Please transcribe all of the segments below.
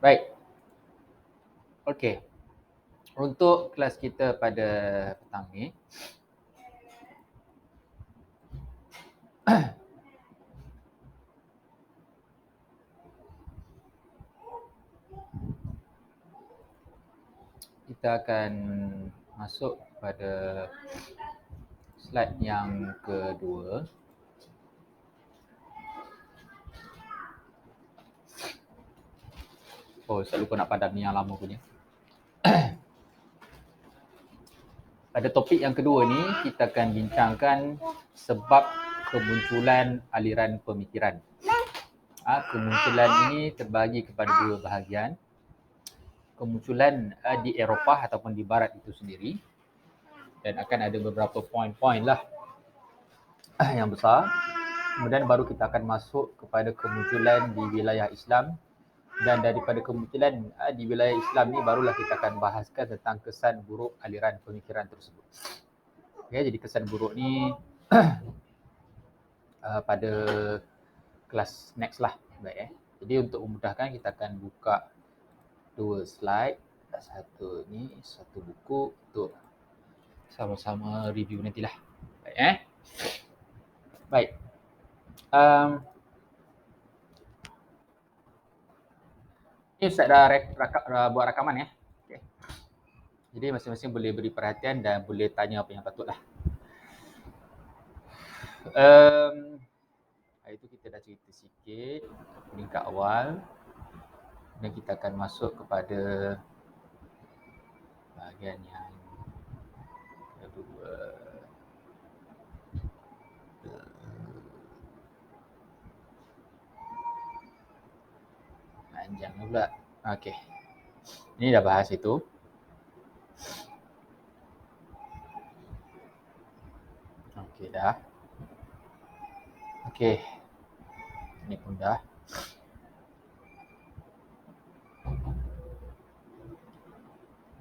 Baik. Okey. Untuk kelas kita pada petang ni, kita akan masuk pada slide yang kedua. Oh, saya lupa nak padam ni yang lama punya. Pada topik yang kedua ni, kita akan bincangkan sebab kemunculan aliran pemikiran. Kemunculan ini terbagi kepada dua bahagian. Kemunculan di Eropah ataupun di Barat itu sendiri, dan akan ada beberapa poin-poin lah yang besar. Kemudian baru kita akan masuk kepada kemunculan di wilayah Islam, dan daripada kemunculan di wilayah Islam ni barulah kita akan bahaskan tentang kesan buruk aliran pemikiran tersebut. Okay, jadi kesan buruk ni pada kelas next lah. Baik, Jadi untuk memudahkan, kita akan buka dua slide. Satu ni, satu buku untuk sama-sama review nantilah. Baik. Baik. Ni Ustaz dah buat rakaman ya. Okay. Jadi masing-masing boleh beri perhatian dan boleh tanya apa yang patutlah. Hari tu kita dah cerita sikit peringkat awal, dan kita akan masuk kepada bahagian yang kedua. Panjang pula. Okey. Ini dah bahas itu. Okey dah. Okey. Ini pun dah.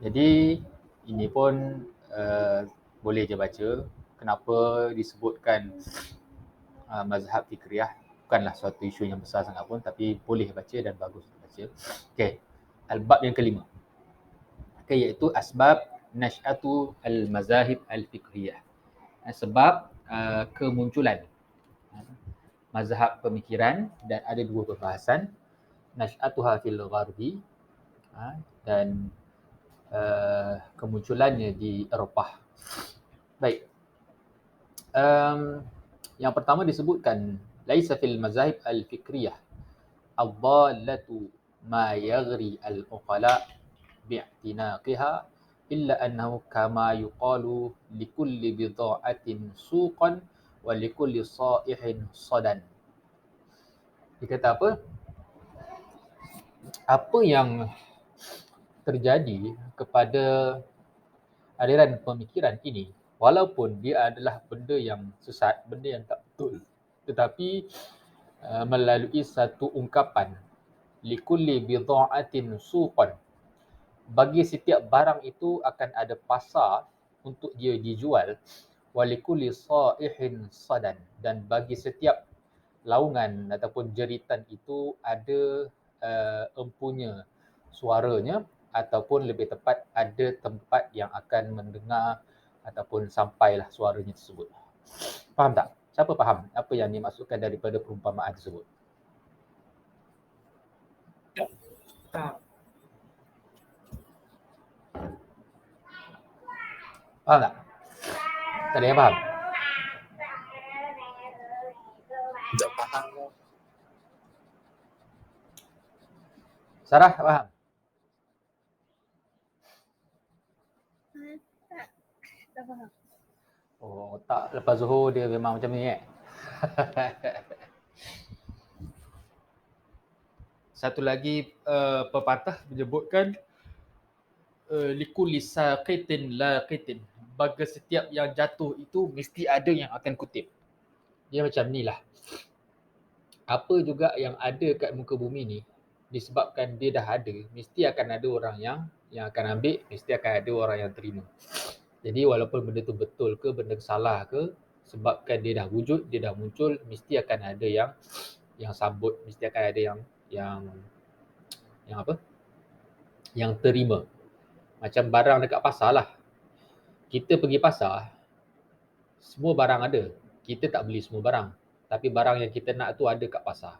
Jadi ini pun boleh je baca. Kenapa disebutkan mazhab fikriyah? Bukanlah suatu isu yang besar sangat pun, tapi boleh baca dan bagus untuk baca. Okey. Al-bab yang kelima. Okay, iaitu asbab nash'atu al-mazahib al-fiqhiyah. Sebab kemunculan mazhab pemikiran, dan ada dua perbahasan, nash'atuha fil gharbi dan kemunculannya di Eropah. Baik. Yang pertama disebutkan laisa fil mazahib al-fikriyah ad-dallatu ma yaghri al-uqala bi'tinaqiha illa annahu kama yuqalu likulli bidha'atin suqan wa likulli sa'ihin sadan. Dia kata apa? Apa yang terjadi kepada aliran pemikiran ini, walaupun dia adalah benda yang sesat, benda yang tak betul, tetapi melalui satu ungkapan likulli bidha'atin suqan, bagi setiap barang itu akan ada pasar untuk dia dijual, walikulli sa'ihin sadan, dan bagi setiap laungan ataupun jeritan itu ada empunya suaranya, ataupun lebih tepat ada tempat yang akan mendengar ataupun sampailah suaranya tersebut. Faham tak? Siapa faham apa yang dimaksudkan daripada perumpamaan tersebut? Faham tak? Tak ada yang faham? Tak faham. Sarah, faham? Tak faham. Oh, tak, lepas Zuhur dia memang macam ni Satu lagi pepatah menyebutkan likulli saqitin laqitin, bagi setiap yang jatuh itu mesti ada yang akan kutip. Dia macam ni lah. Apa juga yang ada kat muka bumi ni, disebabkan dia dah ada, mesti akan ada orang yang akan ambil, mesti akan ada orang yang terima. Jadi walaupun benda tu betul ke, benda salah ke, sebabkan dia dah wujud, dia dah muncul, mesti akan ada yang sambut, mesti akan ada yang yang apa? Yang terima. Macam barang dekat pasar lah. Kita pergi pasar, semua barang ada. Kita tak beli semua barang. Tapi barang yang kita nak tu ada kat pasar.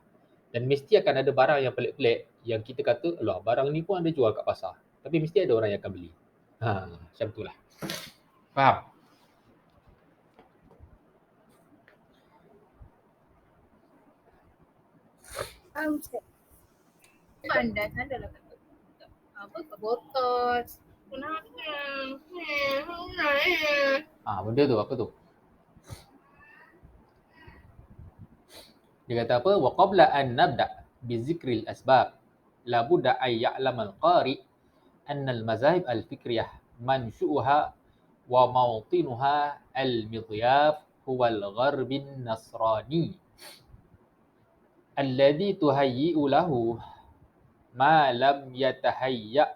Dan mesti akan ada barang yang pelik-pelik yang kita kata, alah barang ni pun ada jual kat pasar. Tapi mesti ada orang yang akan beli. Macam tu lah. Faham? Ustaz. Pandai ada lah kata apa kat botol. Kenapa? Benda tu apa tu? Dia kata apa? Wa qabla an nabda bi zikril asbab la budda ay ya'lam al-qari anna al-mazahib al-fikriyah manshu'uha wa mawtinuha al-midyaf huwa al-gharb an-nasrani alladhi tuhayyi'u lahu ma lam yatahayya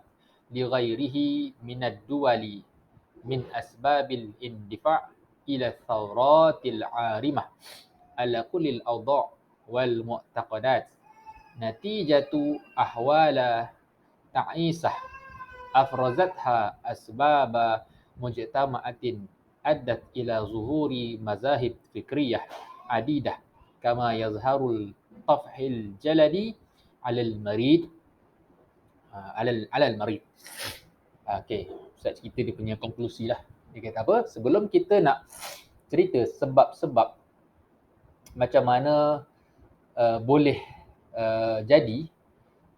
li ghairihi min ad-duwali min asbabil indifa' ila thawratil 'arimah ala kulli al-awda' wal mu'taqadat natijatu ahwala ta'isah afrazatha asbaba mujtama'atin addat ila zuhuri mazahib fikriyah adidah kama yazharul tafhil jaladi alal marid alal marid. Okey, Ustaz cerita dia punya konklusi lah. Dia kata apa? Sebelum kita nak cerita sebab-sebab macam mana boleh jadi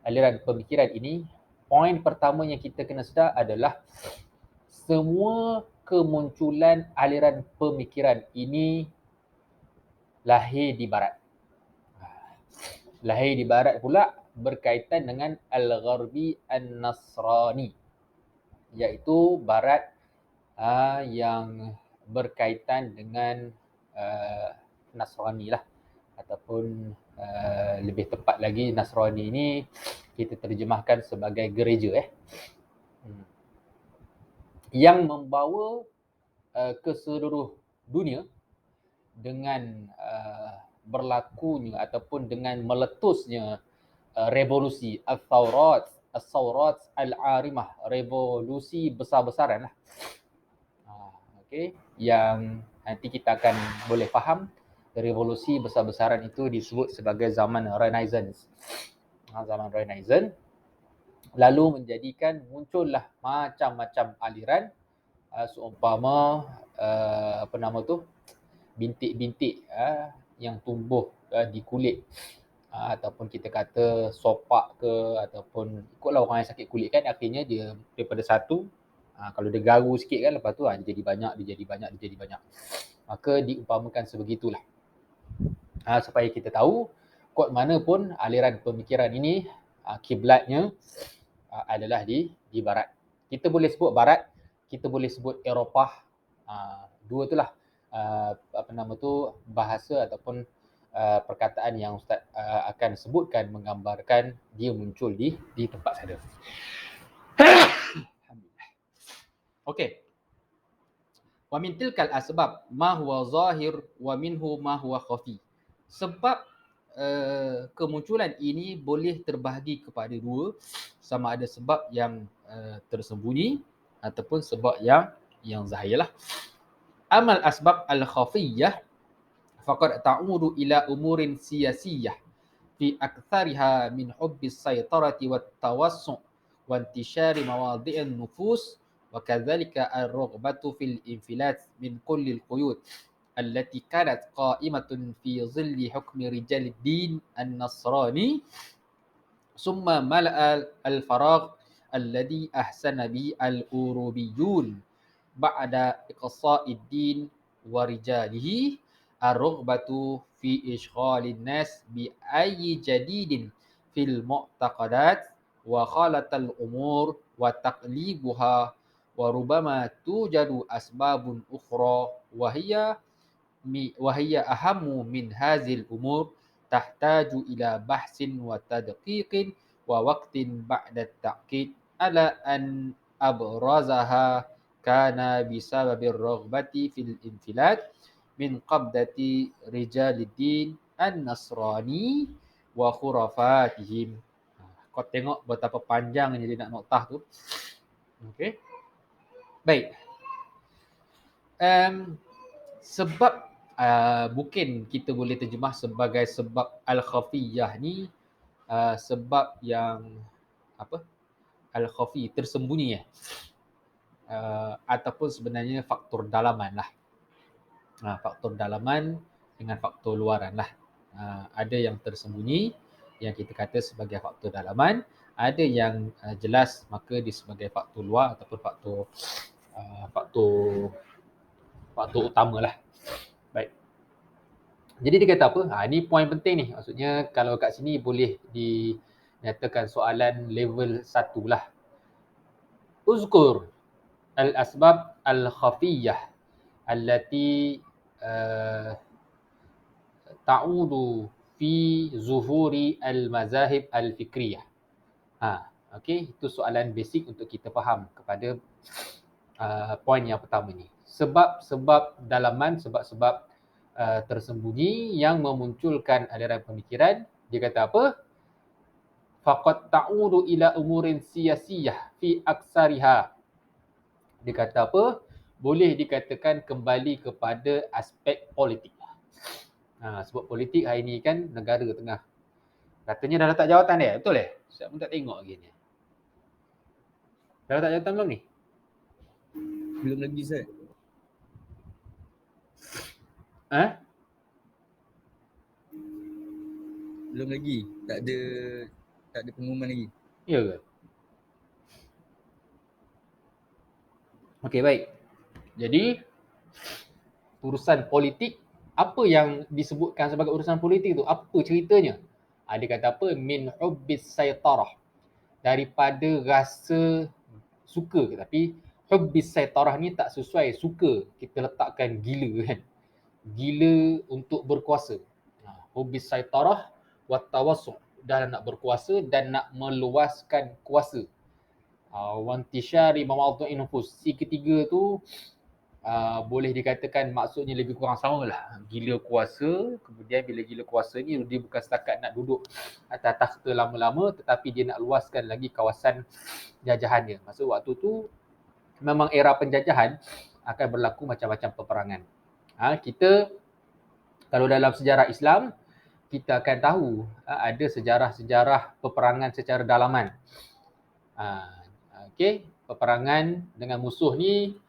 aliran pemikiran ini, poin pertama yang kita kena sedar adalah semua kemunculan aliran pemikiran ini lahir di barat. Lahir di barat pula berkaitan dengan Al-Gharbi An-Nasrani, iaitu barat yang berkaitan dengan Nasrani lah, ataupun lebih tepat lagi Nasrani ini kita terjemahkan sebagai gereja yang membawa ke seluruh dunia dengan berlakunya ataupun dengan meletusnya revolusi Al-Thawrat Al-Arimah, revolusi besar-besaran lah. Okey, yang nanti kita akan boleh faham revolusi besar-besaran itu disebut sebagai zaman Renaissance. Zaman Renaissance lalu menjadikan muncullah macam-macam aliran seumpama apa nama tu, bintik-bintik yang tumbuh di kulit ataupun kita kata sopak ke, ataupun ikutlah orang yang sakit kulit kan, akhirnya dia daripada satu kalau dia garu sikit kan, lepas tu dia jadi banyak. Maka diumpamakan sebegitulah. Supaya kita tahu kot mana pun aliran pemikiran ini kiblatnya adalah di barat. Kita boleh sebut barat, kita boleh sebut Eropah. Dua itulah apa nama tu, bahasa ataupun perkataan yang Ustaz akan sebutkan menggambarkan dia muncul di tempat sana. Alhamdulillah. Okey. Wa min tilkal asbab ma huwa zahir wa minhu ma huwa khafi. Sebab kemunculan ini boleh terbahagi kepada dua, sama ada sebab yang tersembunyi ataupun sebab yang zahir lah. Amal asbab al-khafiyyah faqad ta'udu ila umurin siyasiyah fi aktsariha min hubbis saytarati wat tawassu' wa intishari mawadhi'in nufus wa kadzalika ar-raghbatu fil infilat min kulli al-quyud allati kanat qa'imatun fi dhilli hukmi rijal ad-din an-nasrani summa mala'a al-faragh alladhi ahsana bi al-urubiyyun ba'da iqsa'i ad-din wa rijalihi ar-raghbatu fi ishghalin nas bi ayyi jadidin fil mu'taqadat wa khalatal umur wa taqlibuha wa rubama tujadu asbabun ukhra wa hiya ahammu min hazil umur tahtaju ila bahsin wa tadqiqin wa waqtin ba'da ta'kid ala an abrazaha kana bisababir raghbati fil infilat min qabdati rijaliddin an-nasrani wa khurafatihim. Kau tengok betapa panjangnya dia nak noktah tu. Okey. Baik. Sebab mungkin kita boleh terjemah sebagai sebab al-khafiyah ni sebab yang apa? Al-khafi, tersembunyi ataupun sebenarnya faktor dalaman lah. Faktor dalaman dengan faktor luaran lah. Ada yang tersembunyi yang kita kata sebagai faktor dalaman, ada yang jelas maka dia sebagai faktor luar ataupun faktor utama lah. Baik. Jadi dia kata apa? Ni poin penting ni. Maksudnya kalau kat sini boleh dinyatakan soalan level 1 lah. Uzkur al-asbab al-khafiyah allati ta'udu fi zuhuri al-mazahib al-fikriyah. Okey, itu soalan basic untuk kita faham kepada poin yang pertama ni. Sebab-sebab dalaman, sebab-sebab tersembunyi yang memunculkan aliran pemikiran, dia kata apa? Faqad ta'udu ila umurin siyasiyah fi aksariha. Dia kata apa? Boleh dikatakan kembali kepada aspek politik. Sebab politik hari ni kan negara tengah katanya dah letak jawatan dia, betul Saya pun tak tengok lagi ni. Dah letak jawatan belum ni? Belum lagi, Ustaz. Belum lagi. Tak ada pengumuman lagi. Ya ke? Okey, baik. Jadi urusan politik, apa yang disebutkan sebagai urusan politik tu? Apa ceritanya? Dia kata apa? Min hubbis saytarah. Daripada rasa suka. Tapi hubbis saytarah ni tak sesuai suka. Kita letakkan gila kan. Gila untuk berkuasa. Hubbis saytarah wa tawassu'. Dan nak berkuasa dan nak meluaskan kuasa. Wantishari mawadhu'in nufus. Si ketiga tu boleh dikatakan maksudnya lebih kurang sama lah. Gila kuasa, kemudian bila gila kuasa ni dia bukan setakat nak duduk atas takhta lama-lama, tetapi dia nak luaskan lagi kawasan jajahannya. Maksud waktu tu memang era penjajahan akan berlaku macam-macam peperangan. Kita kalau dalam sejarah Islam, kita akan tahu ada sejarah-sejarah peperangan secara dalaman. Okey, peperangan dengan musuh ni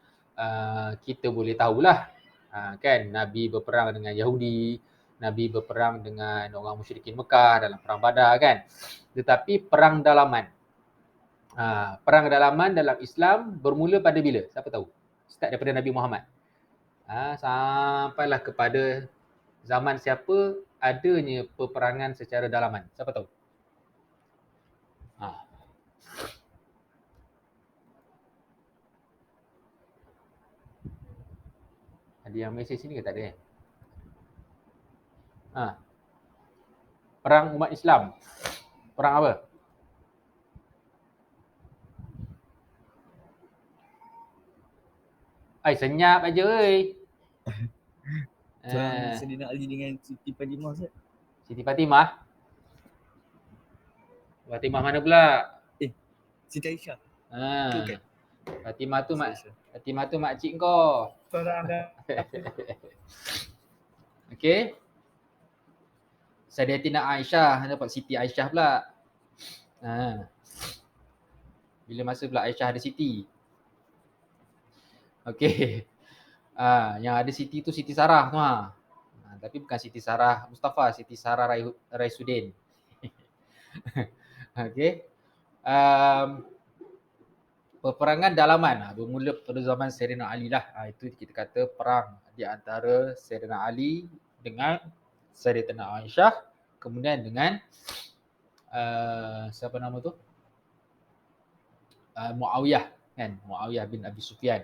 kita boleh tahulah kan, Nabi berperang dengan Yahudi, Nabi berperang dengan orang musyrikin Mekah dalam perang Badar kan. Tetapi perang dalaman, perang dalaman dalam Islam bermula pada bila? Siapa tahu? Start daripada Nabi Muhammad. Sampailah kepada zaman siapa adanya peperangan secara dalaman? Siapa tahu? Ada yang mesej sini ke tak ada Perang umat Islam. Perang apa? Senyap aja oi. Perang Saidina Ali dengan Siti Fatimah, Ustaz. Siti Fatimah? Fatimah mana pula? Siti Aisyah. Bukan. Fatimah tu makcik kau. Okey. Sayyidatina Aisyah dapat Siti Aisyah pula. Bila masa pula Aisyah ada Siti. Okey. Yang ada Siti tu Siti Sarah tu tapi bukan Siti Sarah Mustafa, Siti Sarah Raisuddin. Okey. Peperangan dalaman bermula pada zaman Sayyidina Ali lah. Itu kita kata perang di antara Sayyidina Ali dengan Sayyidatina Aisyah, kemudian dengan siapa nama tu? Muawiyah kan, Muawiyah bin Abi Sufyan.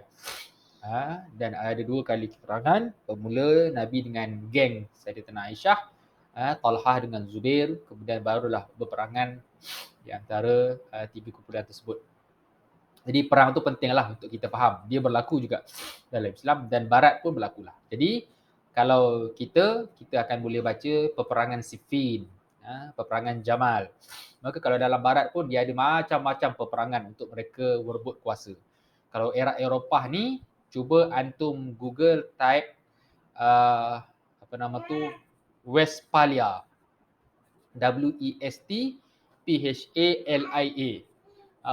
Dan ada 2 kali peperangan. Bermula Nabi dengan geng Sayyidatina Aisyah, Talhah dengan Zubair, kemudian barulah berperangan di antara 3 kumpulan tersebut. Jadi perang tu pentinglah untuk kita faham. Dia berlaku juga dalam Islam dan Barat pun berlakulah. Jadi kalau kita akan boleh baca peperangan Siffin. peperangan Jamal. Maka kalau dalam barat pun dia ada macam-macam peperangan untuk mereka merebut kuasa. Kalau era Eropah ni, cuba antum Google type apa nama tu, Westphalia. Westphalia.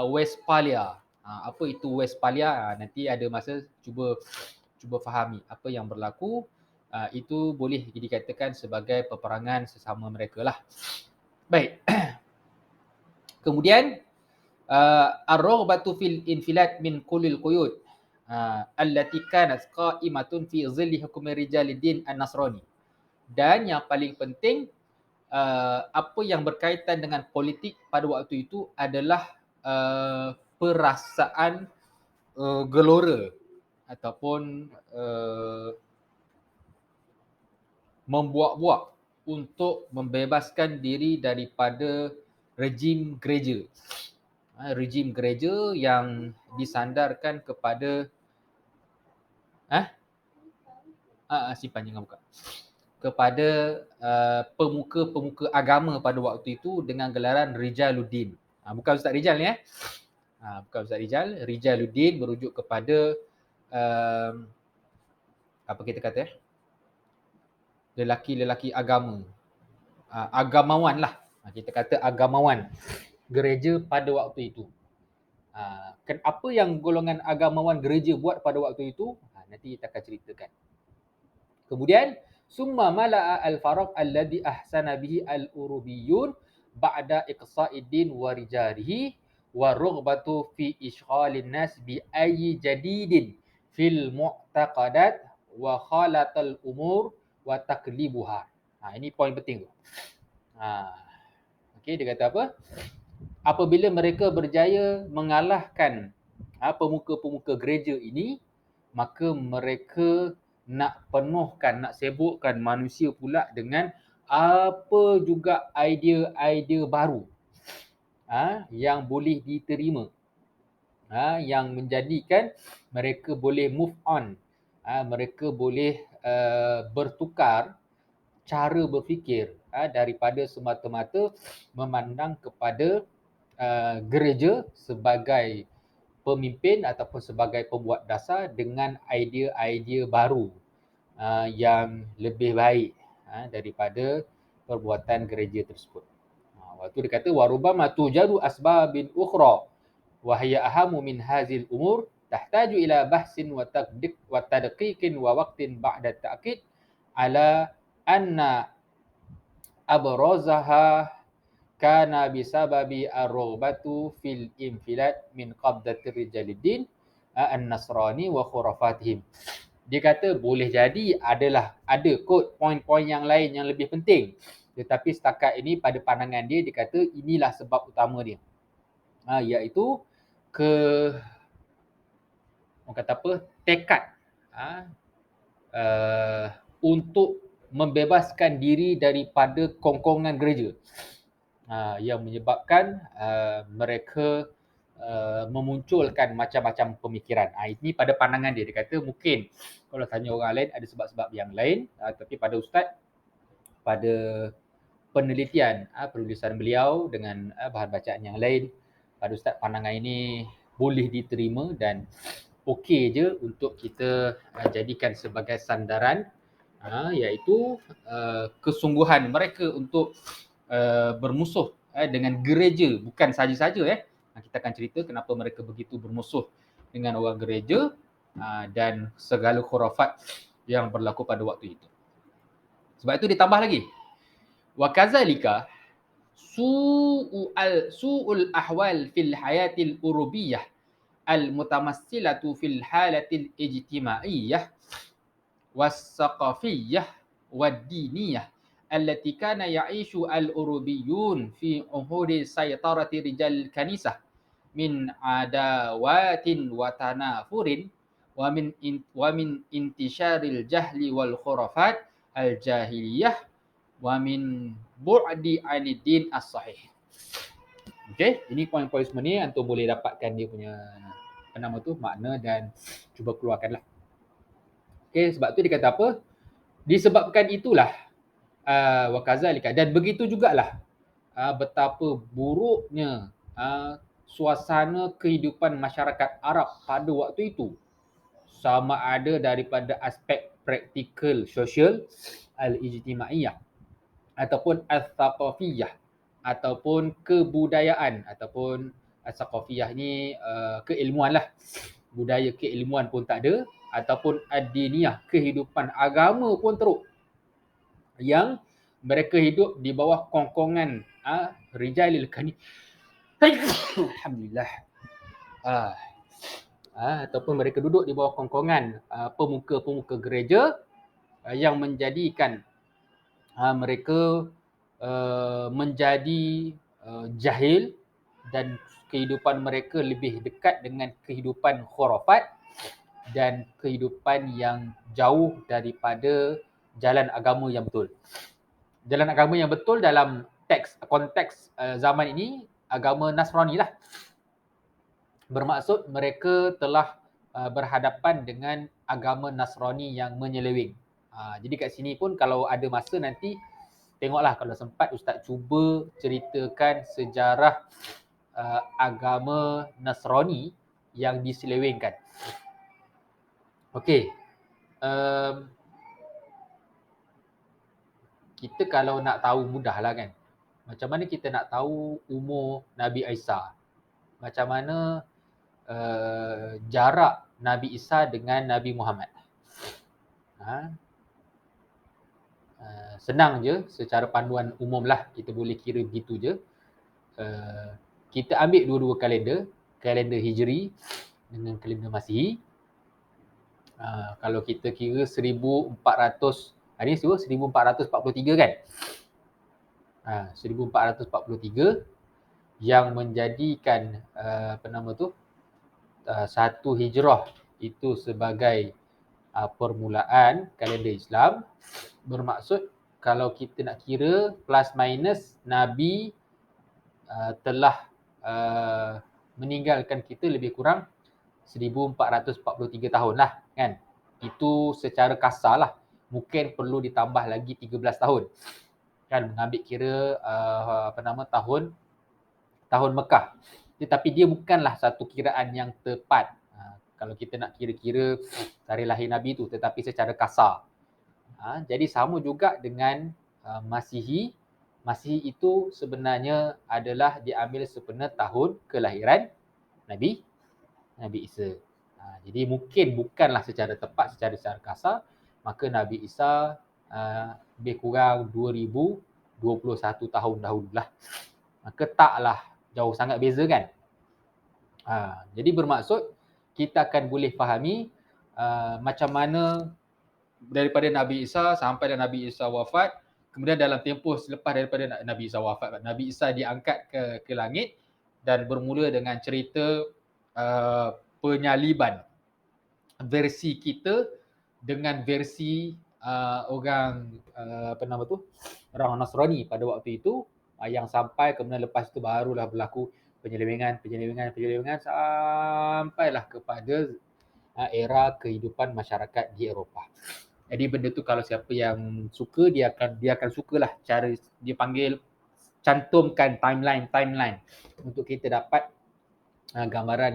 Westphalia. Apa itu Westphalia? Nanti ada masa cuba fahami apa yang berlaku. Itu boleh dikatakan sebagai peperangan sesama mereka lah. Baik. Kemudian ar-raghbatu fil infilat min kullil quyud allati kanat qa'imatun fi zilli hukmi rijaliddin an-nasrani. Dan yang paling penting, apa yang berkaitan dengan politik pada waktu itu adalah perasaan gelora ataupun membuak-buak untuk membebaskan diri daripada rejim gereja. Rejim gereja yang disandarkan kepada simpan jangan buka. Kepada pemuka-pemuka agama pada waktu itu dengan gelaran Rijaluddin. Bukan Ustaz Rijal ni bukan Ustaz Rijal. Rijaluddin merujuk kepada apa kita kata lelaki-lelaki agama. Agamawan lah. Kita kata agamawan gereja pada waktu itu. Apa yang golongan agamawan gereja buat pada waktu itu, nanti kita akan ceritakan. Kemudian summa mala'a al-faraq alladhi ahsana bihi al-urubiyun ba'da iqsa'iddin wa rijalihi wa rughbatu fi ishghalin nas bi ayyi jadidin fil mu'taqadat wa khalatal umur wa taklibuha. Ini poin penting tu. Okey, dia kata apa? Apabila mereka berjaya mengalahkan pemuka-pemuka gereja ini, maka mereka nak penuhkan, nak sibukkan manusia pula dengan apa juga idea-idea baru yang boleh diterima, yang menjadikan mereka boleh move on, mereka boleh bertukar cara berfikir daripada semata-mata memandang kepada gereja sebagai pemimpin ataupun sebagai pembuat dasar dengan idea-idea baru yang lebih baik daripada perbuatan gereja tersebut. Waktu dia kata warubama tujadu asbabin ukhra wa hiya ahamu min hazil umur tahtaju ila bahsin wa tadqiqin wa waqtin ba'da ta'kid ala anna abrazaha kana bisababi ar-raghbatu fil infilat min qabdati rijaliddin an-nasrani wa khurafatihim. Dia kata boleh jadi ada kot poin-poin yang lain yang lebih penting, tetapi setakat ini pada pandangan dia kata inilah sebab utama dia, iaitu orang kata apa, tekad untuk membebaskan diri daripada kongkongan gereja yang menyebabkan mereka memunculkan macam-macam pemikiran. Ini pada pandangan dia. Dia kata mungkin kalau tanya orang lain ada sebab-sebab yang lain, tapi pada Ustaz, pada penelitian penulisan beliau dengan bahan bacaan yang lain, pada Ustaz pandangan ini boleh diterima dan okey je untuk kita jadikan sebagai sandaran, iaitu kesungguhan mereka untuk bermusuh dengan gereja. Bukan saja-saja kita akan cerita kenapa mereka begitu bermusuh dengan orang gereja dan segala khurafat yang berlaku pada waktu itu. Sebab itu ditambah lagi, wa kazalika su'ul ahwal fil hayatil urubiyyah al mutamassilatu fil halatil ijtima'iyyah was-saqafiyyah wad-diniyah allati kana ya'ishu al-urubiyyun fi uhudi saytarati rijal kanisah min adawatin wa tanafurin wa min intisharil jahli wal khurafat al-jahiliyah wa min bu'di 'aniddin as-sahih. Okey, ini poin-poin semua ni antum boleh dapatkan dia punya makna dan cuba keluarkanlah. Okey, sebab tu dia kata apa? Disebabkan itulah wa kazalika, dan begitu jugalah betapa buruknya suasana kehidupan masyarakat Arab pada waktu itu, sama ada daripada aspek praktikal sosial, al-ijtimaiyah, ataupun al-thaqafiyah, ataupun kebudayaan, ataupun al-thaqafiyah ni keilmuan lah, budaya keilmuan pun tak ada, ataupun ad-diniyah, kehidupan agama pun teruk, yang mereka hidup di bawah kongkongan rijalil kani alhamdulillah ataupun mereka duduk di bawah kongkongan pemuka-pemuka gereja yang menjadikan mereka menjadi jahil, dan kehidupan mereka lebih dekat dengan kehidupan khurafat dan kehidupan yang jauh daripada jalan agama yang betul. Jalan agama yang betul dalam konteks zaman ini agama Nasrani lah. Bermaksud mereka telah berhadapan dengan agama Nasrani yang menyeleweng. Jadi kat sini pun kalau ada masa nanti tengoklah, kalau sempat Ustaz cuba ceritakan sejarah agama Nasrani yang diselewengkan. Okey. Kita kalau nak tahu mudah lah kan. Macam mana kita nak tahu umur Nabi Isa? Macam mana jarak Nabi Isa dengan Nabi Muhammad? Senang je, secara panduan umum lah kita boleh kira begitu je. Kita ambil dua-dua kalender Hijri dengan kalender Masihi. Kalau kita kira 1400, hari ni 1443 kan? 1443 yang menjadikan satu hijrah itu sebagai permulaan kalender Islam. Bermaksud kalau kita nak kira plus minus, Nabi telah meninggalkan kita lebih kurang 1443 tahun lah kan. Itu secara kasar lah. Mungkin perlu ditambah lagi 13 tahun. Kan mengambil kira tahun Mekah. Tetapi dia bukanlah satu kiraan yang tepat. Kalau kita nak kira-kira tarikh lahir Nabi tu, tetapi secara kasar. Jadi sama juga dengan Masihi. Masihi itu sebenarnya adalah diambil sepenuh tahun kelahiran Nabi Isa. Jadi mungkin bukanlah secara tepat, secara kasar, maka Nabi Isa lebih kurang 2021 tahun dahululah. Maka taklah jauh sangat beza kan. Jadi bermaksud kita akan boleh fahami macam mana daripada Nabi Isa sampai Nabi Isa wafat, kemudian dalam tempoh selepas daripada Nabi Isa wafat, Nabi Isa diangkat ke langit, dan bermula dengan cerita penyaliban versi kita dengan versi orang orang Nasrani pada waktu itu, yang sampai kemudian lepas itu barulah berlaku penyelewengan sampailah kepada era kehidupan masyarakat di Eropah. Jadi benda tu kalau siapa yang suka, dia akan sukalah cara dia panggil cantumkan timeline untuk kita dapat gambaran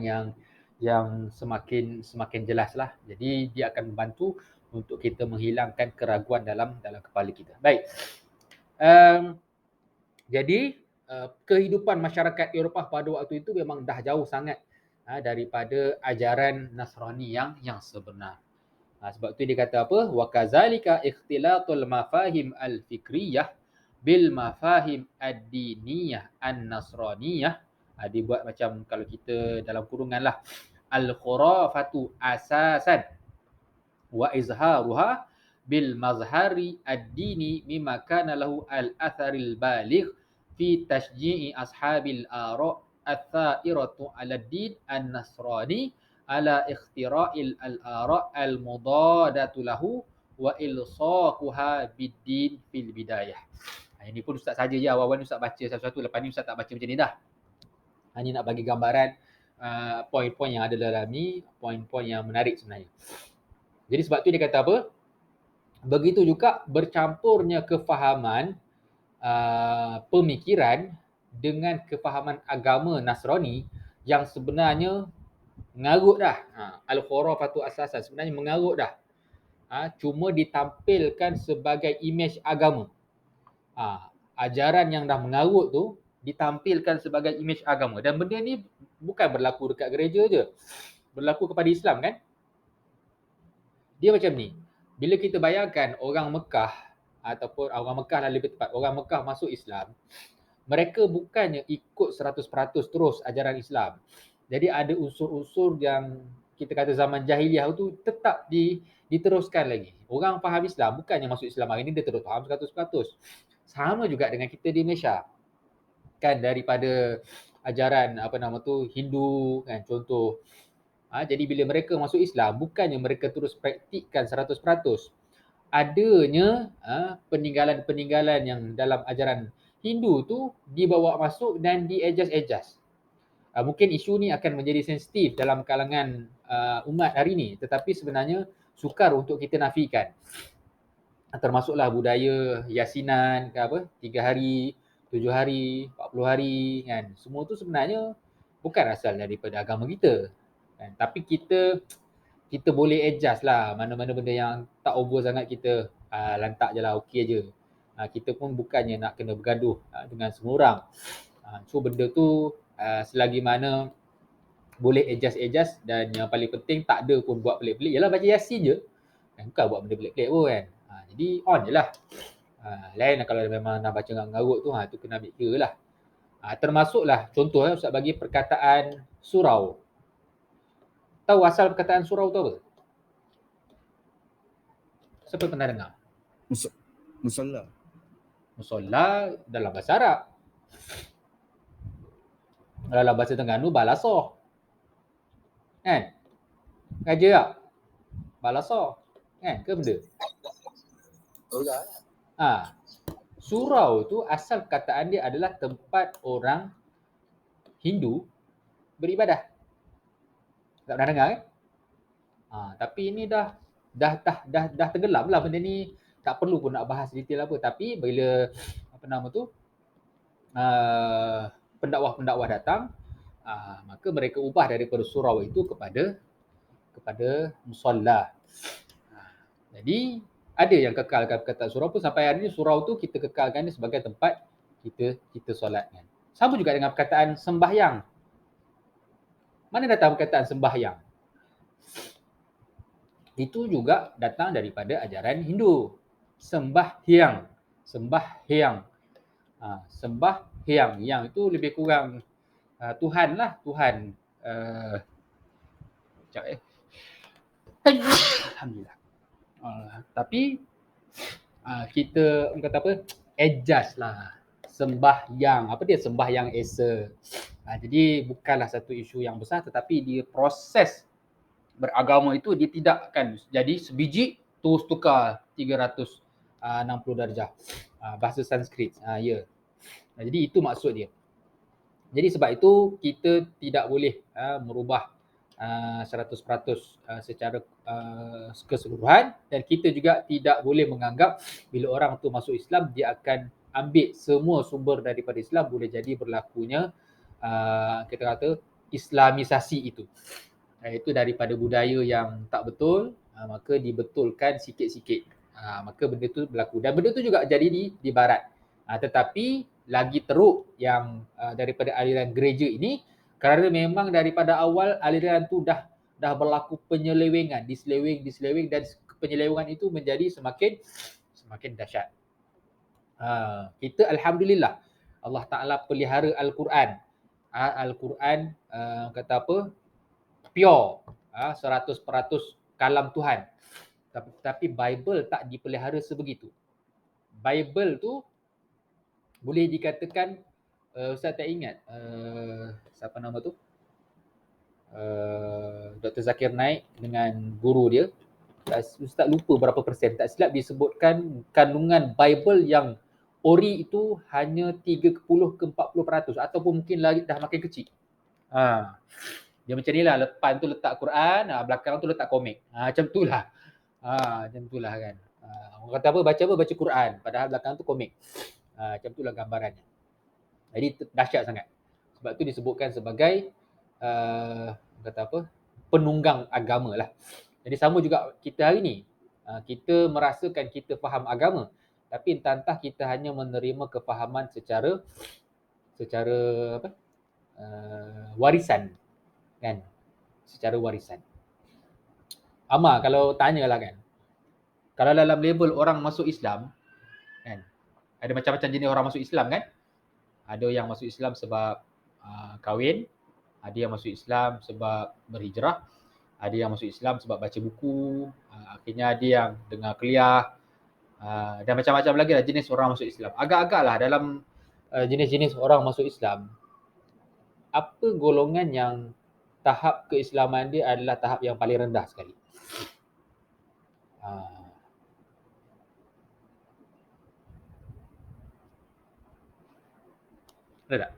yang semakin jelas lah. Jadi dia akan membantu untuk kita menghilangkan keraguan dalam kepala kita. Baik. Jadi kehidupan masyarakat Eropah pada waktu itu memang dah jauh sangat daripada ajaran Nasrani yang sebenar. Sebab tu dia kata apa? Wa kazalika ikhtilatul mafahim al-fikriyah bil mafahim ad-diniyah an-nasraniyah. Dia buat macam kalau kita dalam kurungan lah, al-khurafatu asasan wa izharuha bil mazhari ad-dini mimma kana lahu al-atharil baligh fi tashji'i ashabil ara' al-tha'iratu ala ad-din an-nasrani ala ikhtira'il al-ara' al-mudadatu lahu wa ilsaquha bid-din fil bidayah. Ini pun Ustaz saja je, awal-awal Ustaz baca satu-satu, lepas ni Ustaz tak baca macam ni dah. Ini nak bagi gambaran poin-poin yang ada dalam ni, poin-poin yang menarik sebenarnya. Jadi sebab tu dia kata apa? Begitu juga bercampurnya kefahaman pemikiran dengan kefahaman agama Nasrani yang sebenarnya mengarut dah. Al-Khurafatu Asasan sebenarnya mengarut dah. Cuma ditampilkan sebagai imej agama. Ajaran yang dah mengarut tu ditampilkan sebagai imej agama. Dan benda ni bukan berlaku dekat gereja je. Berlaku kepada Islam kan? Dia macam ni. Bila kita bayangkan orang Mekah ataupun orang Mekah lah lebih tepat, orang Mekah masuk Islam, mereka bukannya ikut 100% terus ajaran Islam. Jadi ada unsur-unsur yang kita kata zaman jahiliah tu tetap diteruskan lagi. Orang faham Islam bukannya masuk Islam hari ni dia terus faham 100%. Sama juga dengan kita di Malaysia. Kan daripada ajaran Hindu kan contoh. Jadi bila mereka masuk Islam bukannya mereka terus praktikkan 100%. Adanya peninggalan-peninggalan yang dalam ajaran Hindu tu dibawa masuk dan di-adjust. Mungkin isu ni akan menjadi sensitif dalam kalangan umat hari ni, tetapi sebenarnya sukar untuk kita nafikan. Termasuklah budaya yasinan 3 hari, 7 hari, 40 hari kan. Semua tu sebenarnya bukan asal daripada agama kita. Kan? Tapi kita boleh adjust lah mana-mana benda yang tak over sangat kita lantak je lah, okey je. Kita pun bukannya nak kena bergaduh dengan semua orang. So benda tu selagi mana boleh adjust dan yang paling penting tak ada pun buat pelik-pelik. Yalah baca Yasin je. Bukan buat benda pelik-pelik pun kan. Jadi on je lah. Lain kalau memang nak baca ngarut tu, tu kena ambil kira lah. Termasuklah contoh Ustaz bagi perkataan surau. Tahu asal perkataan surau tu apa? Siapa pernah dengar? Musolla. Musolla dalam bahasa Arab. Dalam bahasa Terengganu balasoh. Kan? Raja tak? Balasoh. Kan? Ke benda? Surau tu asal perkataan dia adalah tempat orang Hindu beribadah. Tak pernah dengar kan? Tapi ini dah tenggelam lah benda ni. Tak perlu pun nak bahas detail apa. Tapi bila pendakwah-pendakwah datang, maka mereka ubah daripada surau itu kepada musolla. Jadi ada yang kekalkan perkataan surau pun sampai hari ni surau tu kita kekalkan dia sebagai tempat kita solatkan. Sama juga dengan perkataan sembahyang. Mana datang perkataan sembahyang? Itu juga datang daripada ajaran Hindu. Sembahyang. Yang itu lebih kurang Tuhan lah. Tuhan. Alhamdulillah. Tapi kita adjust lah. Sembahyang. Apa dia sembahyang esa? Jadi bukanlah satu isu yang besar, tetapi dia proses beragama itu dia tidak akan jadi sebiji terus tukar 360 darjah. Bahasa Sanskrit. Jadi itu maksud dia. Jadi sebab itu kita tidak boleh merubah 100% secara keseluruhan, dan kita juga tidak boleh menganggap bila orang tu masuk Islam dia akan ambil semua sumber daripada Islam. Boleh jadi berlakunya kita kata Islamisasi itu. Itu daripada budaya yang tak betul, maka dibetulkan sikit-sikit. Maka benda tu berlaku. Dan benda tu juga jadi di barat. Tetapi lagi teruk yang daripada aliran gereja ini, kerana memang daripada awal aliran tu dah berlaku penyelewengan, diseleweng dan penyelewengan itu menjadi semakin dahsyat. Kita alhamdulillah Allah Taala pelihara Al-Quran. Al-Quran pure, 100% kalam Tuhan. Tapi Bible tak dipelihara sebegitu. Bible tu boleh dikatakan Ustaz tak ingat siapa nama tu? Dr. Zakir Naik dengan guru dia. Ustaz lupa berapa persen. Tak silap disebutkan kandungan Bible yang ori itu hanya 30 ke 40% ataupun mungkin lagi dah makin kecil. Dia macam ni lah, depan tu letak Quran, belakang tu letak komik. Macam tu lah. Macam tu lah kan. Orang kata baca Quran, padahal belakang tu komik. Macam itulah gambarannya. Jadi dahsyat sangat. Sebab tu disebutkan sebagai kata apa? Penunggang agama lah. Jadi sama juga kita hari ni. Kita merasakan kita faham agama, tapi entah-entah kita hanya menerima kefahaman secara apa? Warisan, kan? Secara warisan. Amar kalau tanyalah kan. Kalau dalam label orang masuk Islam, kan? Ada macam-macam jenis orang masuk Islam kan? Ada yang masuk Islam sebab kahwin, ada yang masuk Islam sebab berhijrah, ada yang masuk Islam sebab baca buku, akhirnya ada yang dengar kuliah, dan macam-macam lagi lah jenis orang masuk Islam. Agak-agak lah dalam jenis-jenis orang masuk Islam, apa golongan yang tahap keislaman dia adalah tahap yang paling rendah sekali. Ada tak?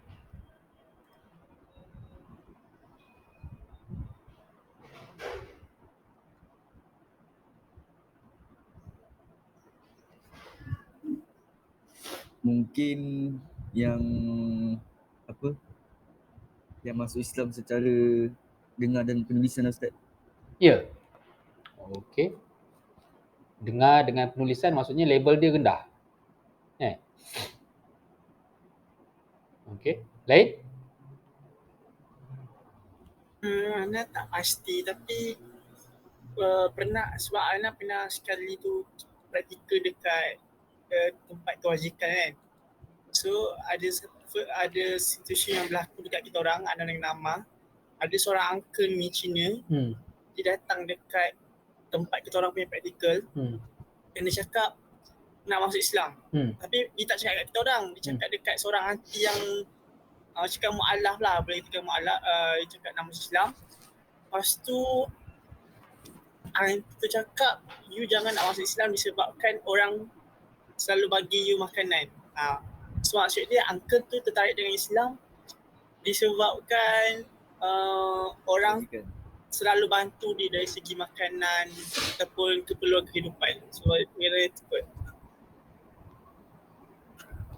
Mungkin yang apa? Yang masuk Islam secara dengar dan penulisan Ustaz. Ya. Okey. Dengar dengan penulisan maksudnya label dia rendah. Okey. Lain? Ana tak pasti tapi pernah sebab Ana pernah sekali tu praktikal dekat tempat kewajikan kan. So ada situasi yang berlaku dekat kita orang, Ana dengan nama. Ada seorang uncle ni Cina, dia datang dekat tempat kita orang punya praktikal. Dan dia cakap nak masuk Islam. Tapi dia tak cakap kat kita orang, dia cakap dekat seorang aunty yang cakap mu'alaf lah, boleh kita mu'alaf, dia cakap nak masuk Islam. Lepas tu aunty cakap you jangan nak masuk Islam disebabkan orang selalu bagi you makanan. So maksud dia uncle tu tertarik dengan Islam disebabkan orang selalu bantu dia dari segi makanan ataupun keperluan kehidupan. So kira itu kot.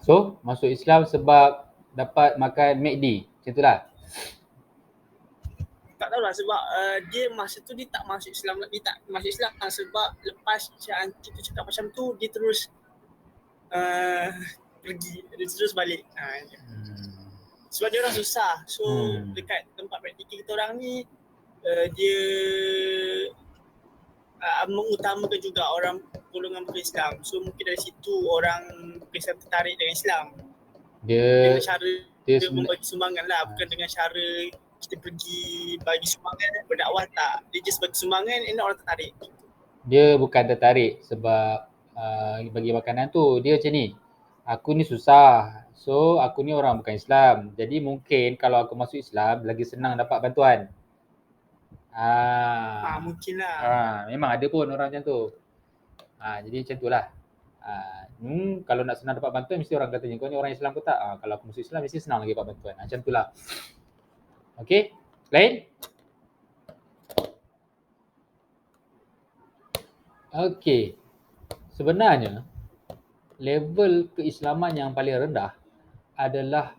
So, masuk Islam sebab dapat makan McD. Macam itulah. Tak tahulah sebab dia masa tu dia tak masuk Islam, dia tak masuk Islam sebab lepas aunty tu cakap macam tu dia terus pergi, dia terus balik. Sebab dia orang susah. So dekat tempat praktikal kita orang ni dia mengutamakan juga orang golongan bukan Islam. So mungkin dari situ orang Islam tertarik dengan Islam. Dengan cara dia membagi sumbangan lah, bukan dengan cara kita pergi bagi sumbangan berdakwah, tak. Dia just bagi sumbangan and orang tertarik. Dia bukan tertarik sebab bagi makanan tu. Dia macam ni, aku ni susah, so aku ni orang bukan Islam, jadi mungkin kalau aku masuk Islam lagi senang dapat bantuan. Mungkin lah. Memang ada pun orang macam tu. Jadi macam tu lah. Kalau nak senang dapat bantuan mesti orang katanya kau ni orang Islam ke tak? Kalau aku masuk Islam mesti senang lagi dapat bantuan. Macam tu lah. Okey, lain? Okey. Sebenarnya level keislaman yang paling rendah adalah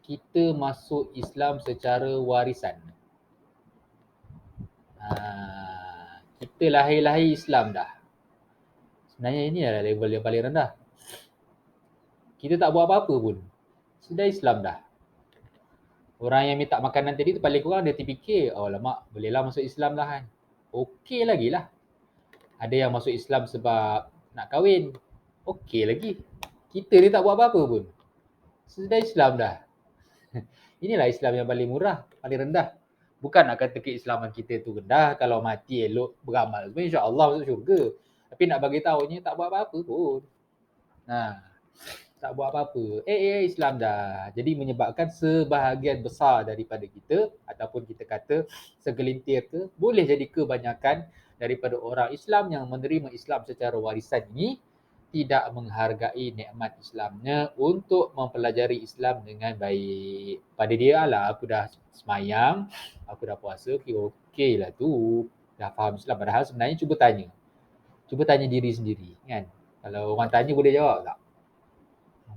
kita masuk Islam secara warisan. Kita lahir-lahir Islam dah. Sebenarnya ini adalah level yang paling rendah. Kita tak buat apa-apa pun, sudah Islam dah. Orang yang minta makanan tadi tu paling kurang dia terfikir, oh lama bolehlah masuk Islam lah kan. Okey lagi lah. Ada yang masuk Islam sebab nak kahwin, okey lagi. Kita ni tak buat apa-apa pun, sudah Islam dah. Inilah Islam yang paling murah, paling rendah. Bukan nak kata keislaman kita tu rendah, kalau mati elok beramal semua insya-Allah masuk syurga. Tapi nak bagi tahunya tak buat apa-apa pun. Tak buat apa-apa. Islam dah. Jadi menyebabkan sebahagian besar daripada kita ataupun kita kata segelintir ke, boleh jadi kebanyakan daripada orang Islam yang menerima Islam secara warisan ini tidak menghargai nikmat Islamnya untuk mempelajari Islam dengan baik. Pada dia lah, aku dah semayang, aku dah puasa, okey lah tu. Dah faham Islam. Padahal sebenarnya cuba tanya diri sendiri kan. Kalau orang tanya boleh jawab tak?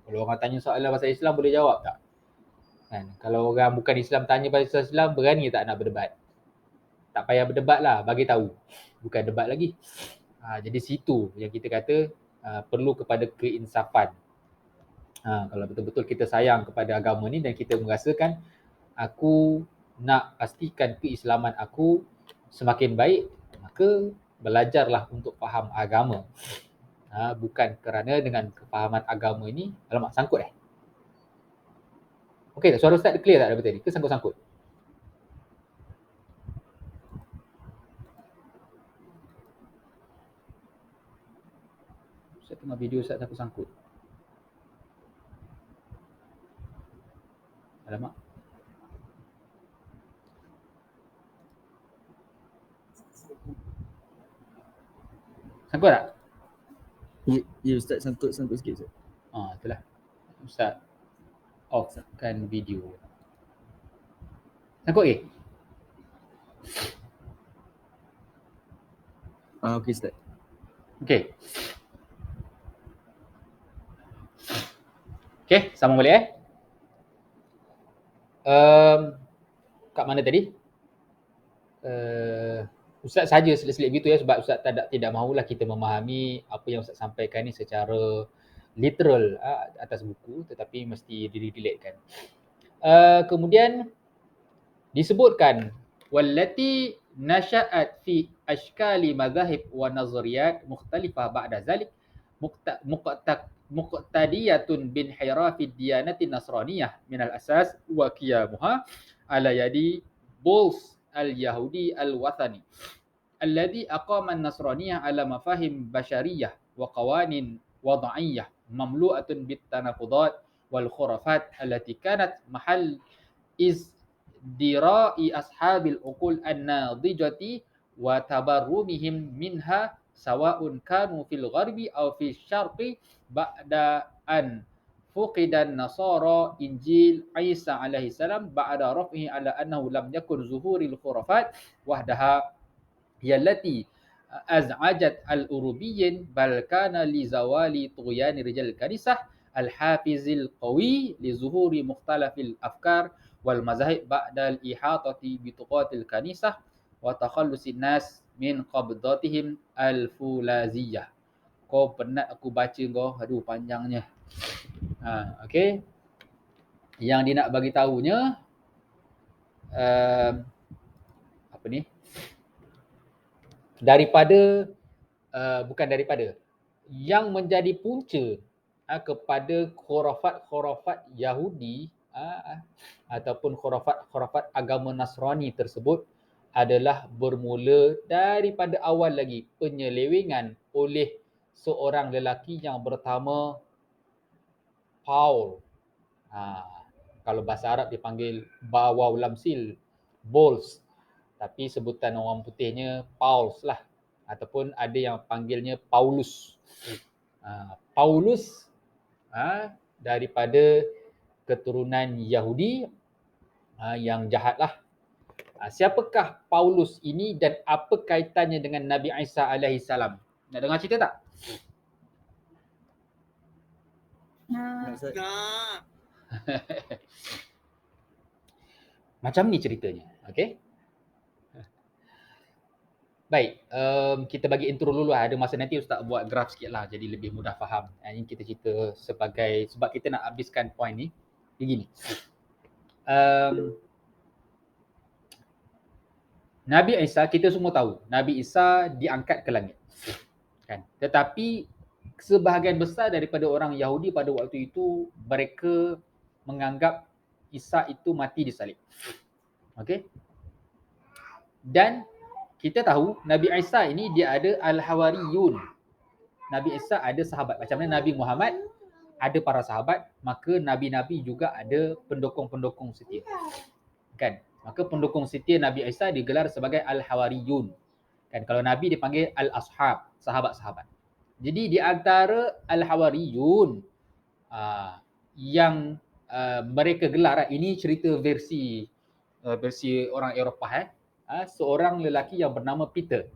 Kalau orang tanya soalan pasal Islam boleh jawab tak? Kan? Kalau orang bukan Islam tanya pasal Islam, berani tak nak berdebat? Tak payah berdebat lah, bagi tahu. Bukan debat lagi. Jadi situ yang kita kata perlu kepada keinsafan. Kalau betul-betul kita sayang kepada agama ni dan kita merasakan aku nak pastikan keislaman aku semakin baik, maka belajarlah untuk faham agama. Bukan kerana dengan kefahaman agama ini, alamak sangkut Okey tak? Suara Ustaz clear tak daripada tadi? Ke sangkut-sangkut? Ustaz tengah video Ustaz sangkut-sangkut. Alamak. Sangkut tak? Ya Ustaz, sangkut sikit Ustaz. Itulah. Ustaz offkan video. Sangkut ke? Okey Ustaz. Okey. Okey, sambung balik kat mana tadi? Ustaz saja selip-selip gitu sebab Ustaz tidak mahulah kita memahami apa yang Ustaz sampaikan ni secara literal atas buku, tetapi mesti direlatekan. Kemudian disebutkan wallati nasha'at fi ashkali madhahib wa nazariyat mukhtalifah ba'da zalik muqtadiyatun bin hirafid diyanati nasraniyah minal asas wa qiyamuha ala yadi Bols al-Yahudi al-Wathani alladhi aqama an-nasraniyah ala mafahim bashariyah wa qawanin wada'iyah mamlu'atun bit-tanaqudat wal khurafat allati kanat mahal izdira'i ashabil uqul an-nadijati wa tabarrumihim minha sawa'un kanu fil gharbi aw fil syarqi ba'da an fuqidan nasara Injil Isa alaihi salam ba'da raf'ihi ala annahu lam yakun zuhuril khurafat wahdaha yallati az'ajat al-urubiyyin bal kana li zawali tughyan rijal kanisah al-hafizil qawi li zuhuri mukhtalafil afkar wal mazahib ba'da al-ihatati bi tuqatil kanisah wa takhallusin nas min qabdatihim al-fulaziyah. Kau penat aku baca kau, aduh panjangnya. Okey. Yang dia nak bagi tahunya apa ni? Bukan daripada yang menjadi punca kepada khurafat Yahudi ataupun khurafat agama Nasrani tersebut adalah bermula daripada awal lagi penyelewengan oleh seorang lelaki yang bernama Paul. Kalau bahasa Arab dipanggil Bawaw Lamsil, Bols. Tapi sebutan orang putihnya Pauls lah. Ataupun ada yang panggilnya Paulus. Paulus daripada keturunan Yahudi yang jahat lah. Siapakah Paulus ini dan apa kaitannya dengan Nabi Isa alaihi salam? Nak dengar cerita tak? Macam ni ceritanya. Okey. Baik, kita bagi intro dulu lah. Ada masa nanti Ustaz buat graf sikit lah jadi lebih mudah faham. Ini kita cerita sebab kita nak habiskan point ni. Begini. Nabi Isa, kita semua tahu, Nabi Isa diangkat ke langit. Kan? Tetapi sebahagian besar daripada orang Yahudi pada waktu itu, mereka menganggap Isa itu mati disalib. Okey? Dan kita tahu Nabi Isa ini dia ada al-hawariyun. Nabi Isa ada sahabat. Macam mana Nabi Muhammad ada para sahabat, maka nabi-nabi juga ada pendukung-pendukung setia. Kan? Maka pendukung setia Nabi Isa digelar sebagai al-hawariyun. Kan, kalau Nabi dipanggil al-ashab, sahabat-sahabat. Jadi di antara al-hawariyun yang mereka gelar, ini cerita versi orang Eropah seorang lelaki yang bernama Peter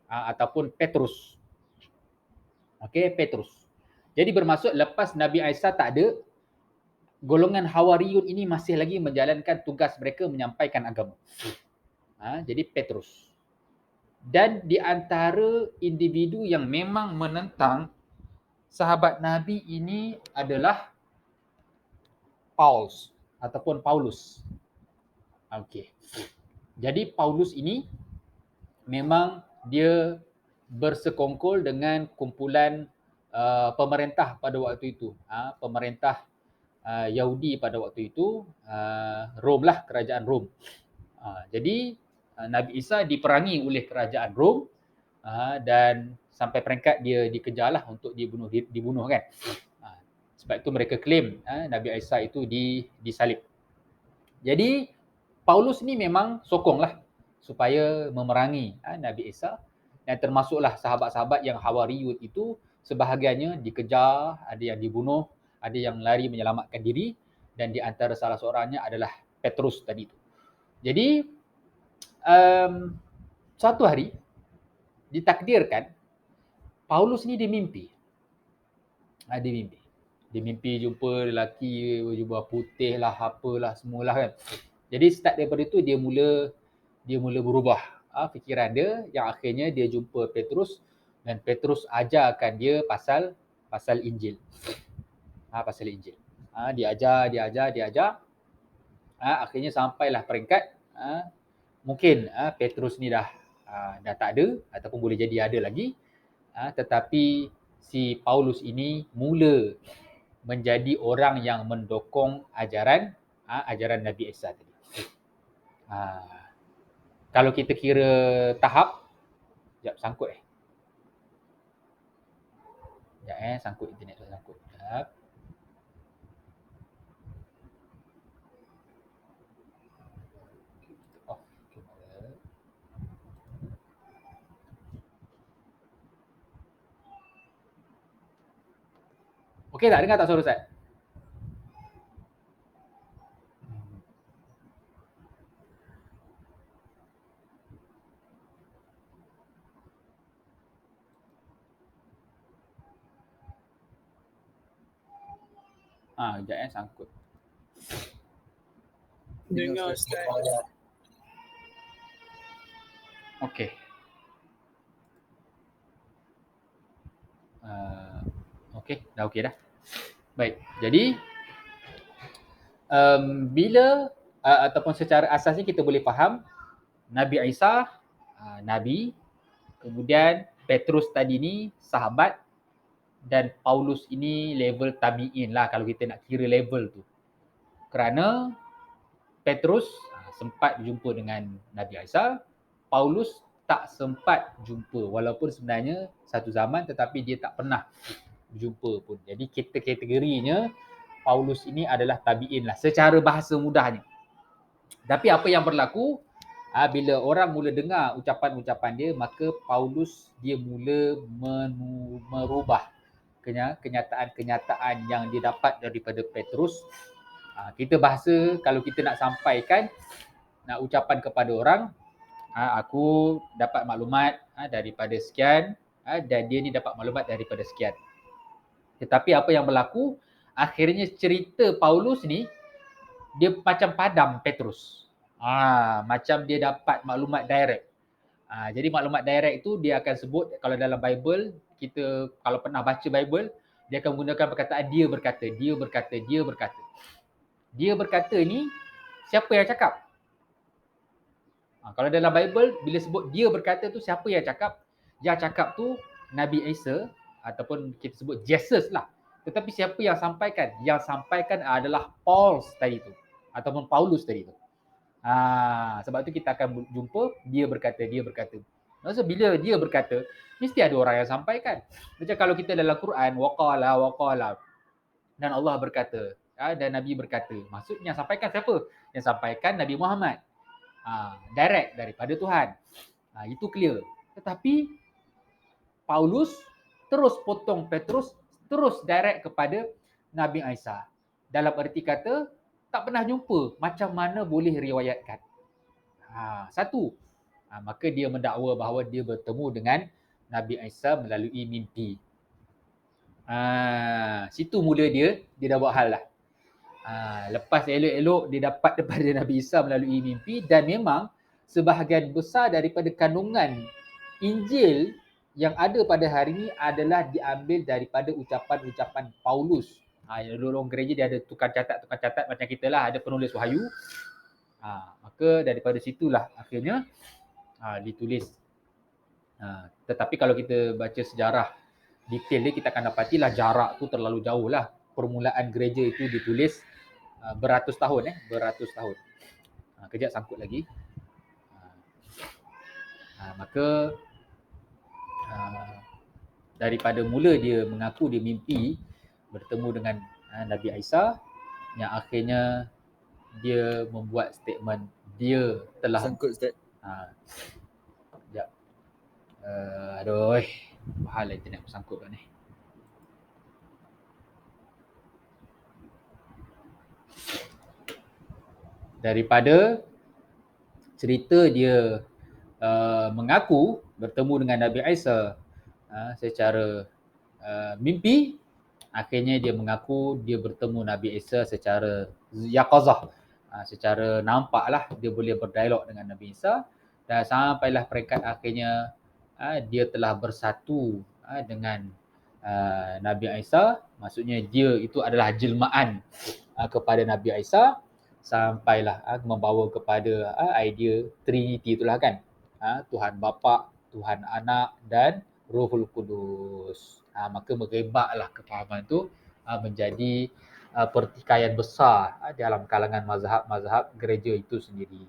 ataupun Petrus. Okey, Petrus. Jadi bermaksud lepas Nabi Isa tak ada, golongan Hawariyun ini masih lagi menjalankan tugas mereka menyampaikan agama. Jadi Petrus. Dan di antara individu yang memang menentang sahabat Nabi ini adalah Paulus ataupun Paulus. Okey. Jadi Paulus ini memang dia bersekongkol dengan kumpulan pemerintah pada waktu itu. Pemerintah Yahudi pada waktu itu, Rom lah, kerajaan Rom. Jadi Nabi Isa diperangi oleh kerajaan Rom dan sampai peringkat dia dikejarlah untuk dibunuh kan. Sebab itu mereka claim Nabi Isa itu disalib. Jadi Paulus ni memang sokonglah supaya memerangi Nabi Isa, dan termasuklah sahabat-sahabat yang Hawariyun itu sebahagiannya dikejar, ada yang dibunuh, ada yang lari menyelamatkan diri, dan di antara salah seorangnya adalah Petrus tadi itu. Jadi suatu hari ditakdirkan Paulus ni dimimpi. Dia mimpi jumpa lelaki berjubah putih lah, apalah semualah kan. Jadi start daripada itu dia mula berubah fikiran dia, yang akhirnya dia jumpa Petrus dan Petrus ajarkan dia pasal Injil. Pasal Injil. Dia ajar. Akhirnya sampailah peringkat mungkin Petrus ni dah tak ada ataupun boleh jadi ada lagi, tetapi si Paulus ini mula menjadi orang yang mendukung ajaran Nabi Isa tadi. Kalau kita kira tahap, sekejap sangkut sangkut internet tu, sangkut. Sekejap. Okey tak? Dengar tak suara Ustaz? Sekejap sangkut. Dengar Ustaz. Okey. Okey, dah okey dah. Baik, jadi bila ataupun secara asasnya kita boleh faham Nabi Isa Nabi, kemudian Petrus tadi ni sahabat, dan Paulus ini level tabi'in lah kalau kita nak kira level tu. Kerana Petrus sempat berjumpa dengan Nabi Isa, Paulus tak sempat jumpa walaupun sebenarnya satu zaman, tetapi dia tak pernah berjumpa pun. Jadi kita kategorinya Paulus ini adalah tabi'in lah secara bahasa mudahnya. Tapi apa yang berlaku bila orang mula dengar ucapan-ucapan dia, maka Paulus dia mula merubah kenyataan-kenyataan yang dia dapat daripada Petrus. Kita bahasa kalau kita nak sampaikan, nak ucapan kepada orang, aku dapat maklumat daripada sekian, dan dia ni dapat maklumat daripada sekian. Tetapi apa yang berlaku, akhirnya cerita Paulus ni dia macam padam Petrus. Macam dia dapat maklumat direct. Jadi maklumat direct itu dia akan sebut, kalau dalam Bible, kita kalau pernah baca Bible, dia akan menggunakan perkataan dia berkata. Dia berkata ni, siapa yang cakap? Kalau dalam Bible, bila sebut dia berkata tu, siapa yang cakap? Yang cakap tu Nabi Isa, ataupun kita sebut Jesus lah. Tetapi siapa yang sampaikan? Yang sampaikan adalah Paulus tadi tu, ataupun Paulus tadi tu. Sebab tu kita akan jumpa dia berkata. Maksud bila dia berkata, mesti ada orang yang sampaikan. Macam kalau kita dalam Quran, waqala, dan Allah berkata, dan Nabi berkata. Maksudnya yang sampaikan siapa? Yang sampaikan Nabi Muhammad. Direct daripada Tuhan. Itu clear. Tetapi Paulus terus potong Petrus, terus direct kepada Nabi Isa. Dalam erti kata, tak pernah jumpa, macam mana boleh riwayatkan? Satu, maka dia mendakwa bahawa dia bertemu dengan Nabi Isa melalui mimpi. Situ mula dia dah buat hal lah. Lepas elok-elok dia dapat daripada Nabi Isa melalui mimpi, dan memang sebahagian besar daripada kandungan Injil yang ada pada hari ini adalah diambil daripada ucapan-ucapan Paulus. Orang gereja dia ada tukar catat macam kita lah, ada penulis wahyu. Maka daripada situlah akhirnya ditulis. Tetapi kalau kita baca sejarah detail dia, kita akan dapatilah jarak tu terlalu jauh lah. Permulaan gereja itu ditulis beratus tahun. Kejap sangkut lagi. Maka daripada mula dia mengaku dia mimpi bertemu dengan Nabi Isa, yang akhirnya dia membuat statement dia telah Sangkut Ustaz. Sekejap. Aduh, bahal internet aku sangkut kat ni. Daripada cerita dia mengaku bertemu dengan Nabi Isa secara mimpi, akhirnya dia mengaku dia bertemu Nabi Isa secara yaqazah, secara nampak lah dia boleh berdialog dengan Nabi Isa, dan sampailah peringkat akhirnya dia telah bersatu dengan Nabi Isa. Maksudnya dia itu adalah jelmaan kepada Nabi Isa, sampailah membawa kepada idea Trinity itulah kan. Tuhan Bapa, Tuhan Anak dan Rohul Kudus. Maka merebaklah kefahaman itu menjadi pertikaian besar dalam kalangan mazhab gereja itu sendiri.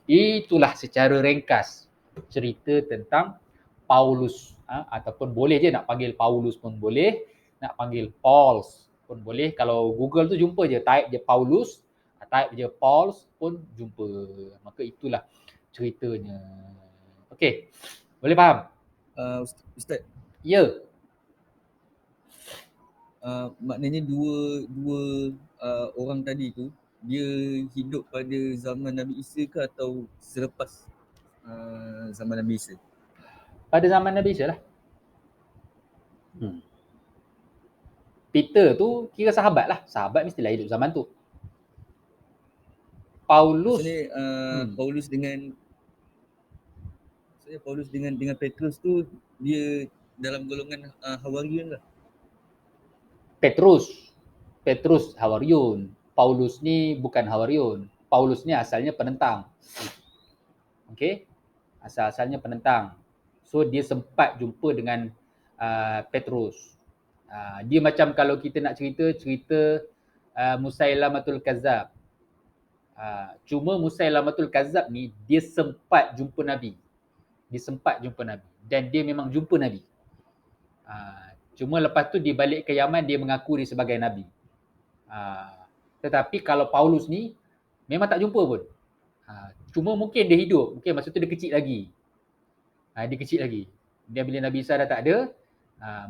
Itulah secara ringkas cerita tentang Paulus, ataupun boleh je nak panggil Paulus pun boleh, nak panggil Pauls pun boleh. Kalau Google tu jumpa je, type je Paulus, type je Pauls pun jumpa. Maka itulah ceritanya. Okey, boleh faham? Ustaz, Ya. maknanya dua orang tadi tu dia hidup pada zaman Nabi Isa ke atau selepas zaman Nabi Isa? Pada zaman Nabi Isa lah. Peter tu kira sahabat lah. Sahabat mestilah hidup zaman tu. Paulus, Maksudnya Paulus dengan Petrus tu dia dalam golongan Hawariun lah. Petrus Hawariun. Paulus ni bukan Hawariun. Paulus ni asalnya penentang. Okey? Asal-asalnya penentang. So dia sempat jumpa dengan Petrus. Dia macam kalau kita nak cerita Musailamatul Kazzab. Cuma Musailamatul Kazzab ni dia sempat jumpa Nabi. Dan dia memang jumpa Nabi. Cuma lepas tu dia balik ke Yaman, dia mengaku dia sebagai Nabi. Tetapi kalau Paulus ni memang tak jumpa pun. Cuma mungkin dia hidup. Mungkin masa tu dia kecil lagi. Dan bila Nabi Isa dah tak ada,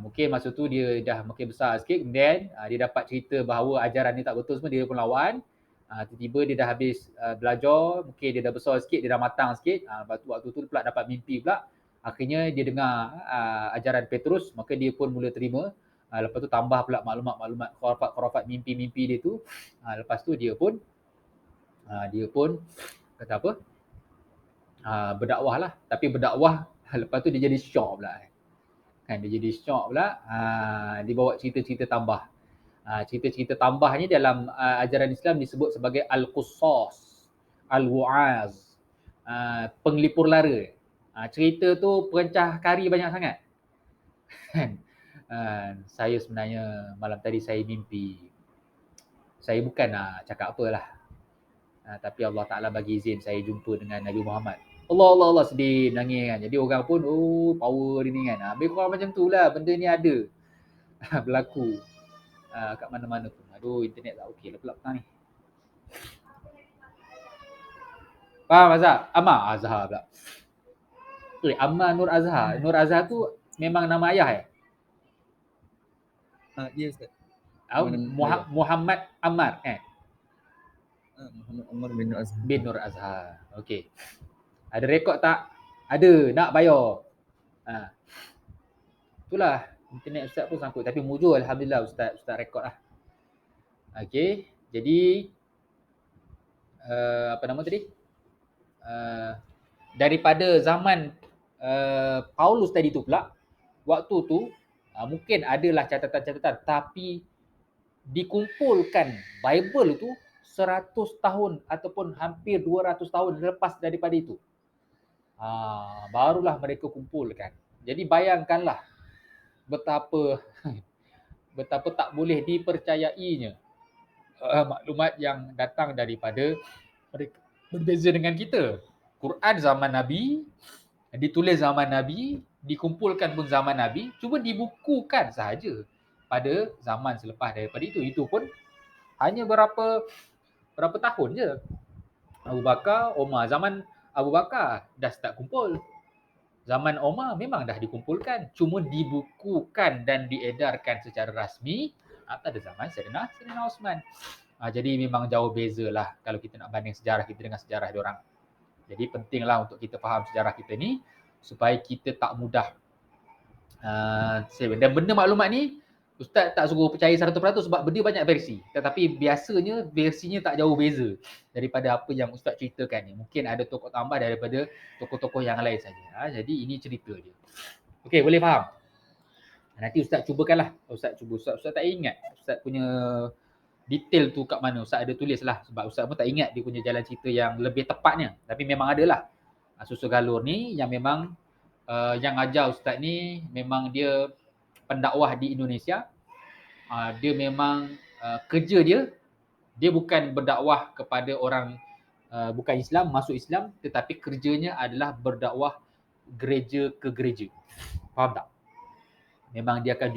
mungkin masa tu dia dah makin besar sikit. Kemudian dia dapat cerita bahawa ajaran ni tak betul semua, dia pun lawan. Tiba-tiba dia dah habis belajar, mungkin dia dah besar sikit, dia dah matang sikit. Lepas tu waktu tu pula dapat mimpi pula. Akhirnya dia dengar ajaran Petrus, maka dia pun mula terima. Lepas tu tambah pula maklumat-maklumat khurafat mimpi-mimpi dia tu. Lepas tu dia pun kata apa? Berdakwah lah. Tapi berdakwah lepas tu dia jadi syok pula. Dia bawa cerita-cerita tambah. Cerita-cerita tambah ni dalam ajaran Islam disebut sebagai Al-Qussas, Al-Wa'az, penglipur lara. Cerita tu perencah kari banyak sangat. Saya sebenarnya malam tadi saya mimpi. Saya bukan nak cakap apalah. Tapi Allah Ta'ala bagi izin saya jumpa dengan Nabi Muhammad. Allah sedih, nangis kan. Jadi orang pun, power dia ni kan. Lebih kurang macam tu lah, benda ni ada. Berlaku kat mana-mana pun. Aduh, internet tak okey lah pula petang ni. Faham Azhar? Ammar Azhar pula. Ammar Nur Azhar. Nur Azhar tu memang nama ayah Ya Ustaz. Muhammad Ammar Muhammad Ammar bin Nur Azhar. Bin Nur Azhar. Okey. Ada rekod tak? Ada, nak bayar. Itulah. Internet Ustaz pun sangkut. Tapi mujur Alhamdulillah Ustaz rekod lah. Okey, jadi apa nama tadi? Daripada zaman Paulus tadi tu pula, waktu tu mungkin adalah catatan-catatan, tapi dikumpulkan Bible tu 100 tahun ataupun hampir 200 tahun lepas daripada itu. Barulah mereka kumpulkan. Jadi bayangkanlah betapa tak boleh dipercayainya maklumat yang datang daripada mereka berbeza dengan kita. Quran zaman Nabi, ditulis zaman Nabi, dikumpulkan pun zaman Nabi, cuma dibukukan sahaja pada zaman selepas daripada itu. Itu pun hanya berapa tahun je. Abu Bakar, Umar. Zaman Abu Bakar dah start kumpul. Zaman Umar memang dah dikumpulkan, cuma dibukukan dan diedarkan secara rasmi pada zaman Sayyidina Osman. Jadi memang jauh bezalah kalau kita nak banding sejarah kita dengan sejarah diorang. Jadi pentinglah untuk kita faham sejarah kita ni supaya kita tak mudah dan benda maklumat ni Ustaz tak suruh percaya 100% sebab benda banyak versi. Tetapi biasanya versinya tak jauh beza daripada apa yang Ustaz ceritakan ni. Mungkin ada tokoh tambah daripada tokoh-tokoh yang lain saja. Jadi ini cerita dia. Okey, boleh faham? Nanti Ustaz cubakanlah. Ustaz tak ingat Ustaz punya detail tu kat mana. Ustaz ada tulis lah sebab Ustaz pun tak ingat dia punya jalan cerita yang lebih tepatnya. Tapi memang adalah. Susu Galur ni yang memang yang ajar Ustaz ni memang dia pendakwah di Indonesia. Dia memang kerja dia bukan berdakwah kepada orang bukan Islam, masuk Islam, tetapi kerjanya adalah berdakwah gereja ke gereja. Faham tak? Memang dia akan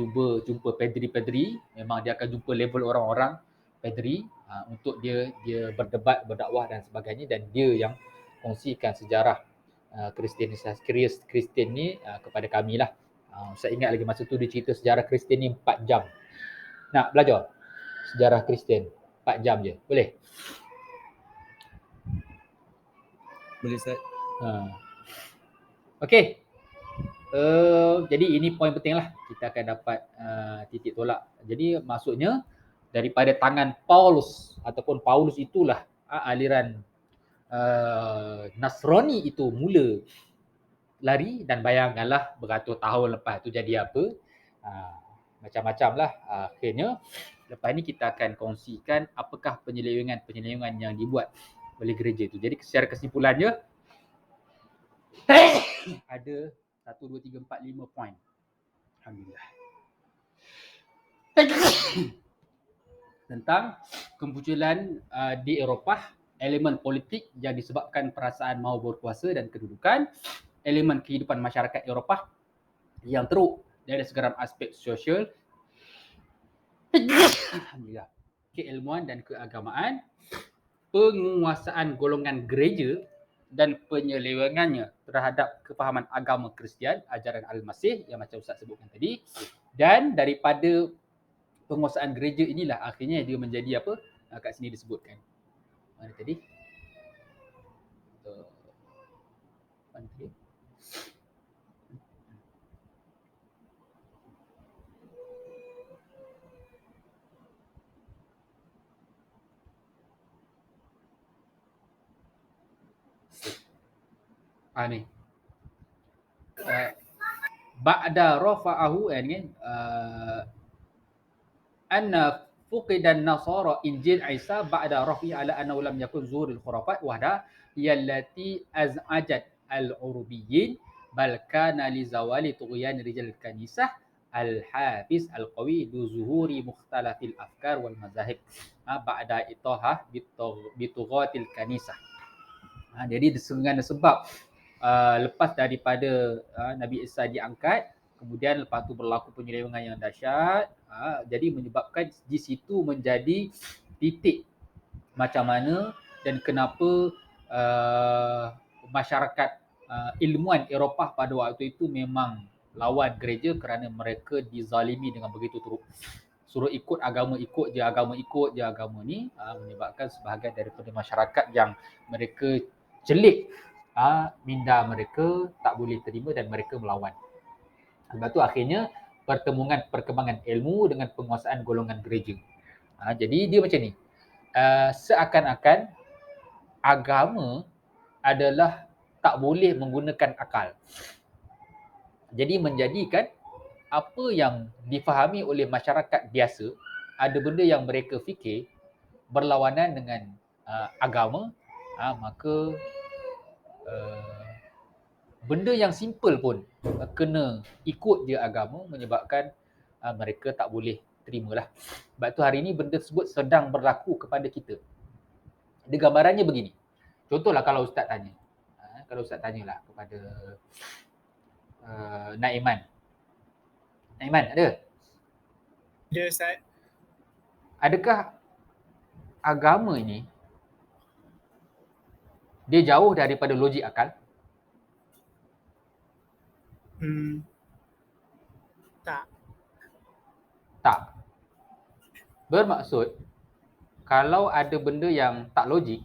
jumpa padri-padri, memang dia akan jumpa level orang-orang padri untuk dia berdebat, berdakwah dan sebagainya, dan dia yang kongsikan sejarah Kristian ni kepada kami lah. Saya ingat lagi masa tu dia cerita sejarah Kristian ni 4 jam. Nak belajar sejarah Kristian 4 jam je. Boleh? Boleh Ustaz. Okey. Jadi ini poin penting lah. Kita akan dapat titik tolak. Jadi maksudnya daripada tangan Paulus ataupun Paulus itulah aliran Nasrani itu mula lari, dan bayangkanlah beratus tahun lepas tu jadi apa. Macam-macam lah. Akhirnya lepas ni kita akan kongsikan apakah penyelewengan yang dibuat oleh gereja itu. Jadi secara kesimpulannya ada 1, 2, 3, 4, 5 poin. Alhamdulillah. Tentang kemunculan di Eropah elemen politik yang disebabkan perasaan mahu berkuasa dan kedudukan, elemen kehidupan masyarakat Eropah yang teruk dari segala aspek sosial, alhamdulillah, keilmuan dan keagamaan, penguasaan golongan gereja dan penyelewengannya terhadap kefahaman agama Kristian, ajaran Al-Masih yang macam Ustaz sebutkan tadi, dan daripada penguasaan gereja inilah akhirnya dia menjadi apa? Kat sini disebutkan. Mana tadi? Mana tadi? Ni. Ba'da rafa'ahu ni anna fuqidan nasara injil Isa ba'da rafi ala annahu lam yakun zuhurul khurafat wahda yallati az'ajat al-urubiyyin bal kana li zawali tughyan rijal kanisah al-hafiz al-qawi du zuhuri mukhtalafil afkar wal mazahib ba'da itahah bitughatil kanisah. Jadi dengan sebab lepas daripada Nabi Isa diangkat, kemudian lepas tu berlaku penyelewengan yang dahsyat, jadi menyebabkan di situ menjadi titik macam mana dan kenapa masyarakat ilmuwan Eropah pada waktu itu memang lawan gereja kerana mereka dizalimi dengan begitu teruk. Suruh ikut agama ni, menyebabkan sebahagian daripada masyarakat yang mereka celik, minda mereka tak boleh terima dan mereka melawan. Sebab tu akhirnya perkembangan ilmu dengan penguasaan golongan gereja. Jadi dia macam ni. Seakan-akan agama adalah tak boleh menggunakan akal. Jadi menjadikan apa yang difahami oleh masyarakat biasa, ada benda yang mereka fikir berlawanan dengan agama, maka benda yang simple pun kena ikut je agama, menyebabkan mereka tak boleh terimalah. Sebab tu hari ni benda tersebut sedang berlaku kepada kita. Dia gambarannya begini. Contohlah kalau Ustaz tanya. Kalau Ustaz tanyalah kepada Naiman. Naiman ada? Dia Ustaz. Adakah agama ini dia jauh daripada logik akal? Tak. Tak. Bermaksud, kalau ada benda yang tak logik,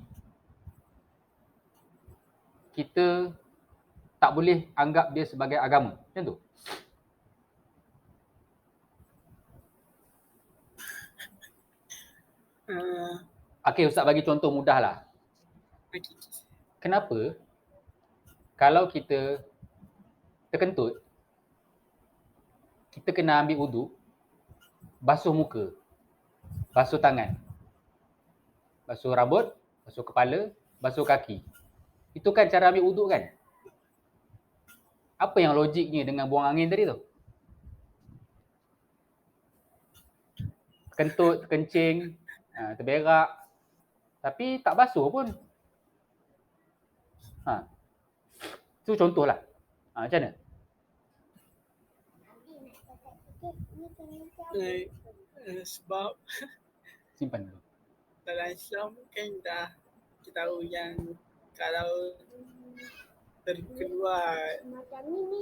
kita tak boleh anggap dia sebagai agama. Macam tu. Okey, Ustaz bagi contoh mudah lah. Okay. Kenapa kalau kita terkentut, kita kena ambil wuduk, basuh muka, basuh tangan, basuh rambut, basuh kepala, basuh kaki. Itu kan cara ambil wuduk kan? Apa yang logiknya dengan buang angin tadi tu? Kentut, kencing, terberak, tapi tak basuh pun. Itu contohlah. Macam mana? Sebab Simpan dulu. dalam Islam kan dah kita tahu yang kalau terkeluar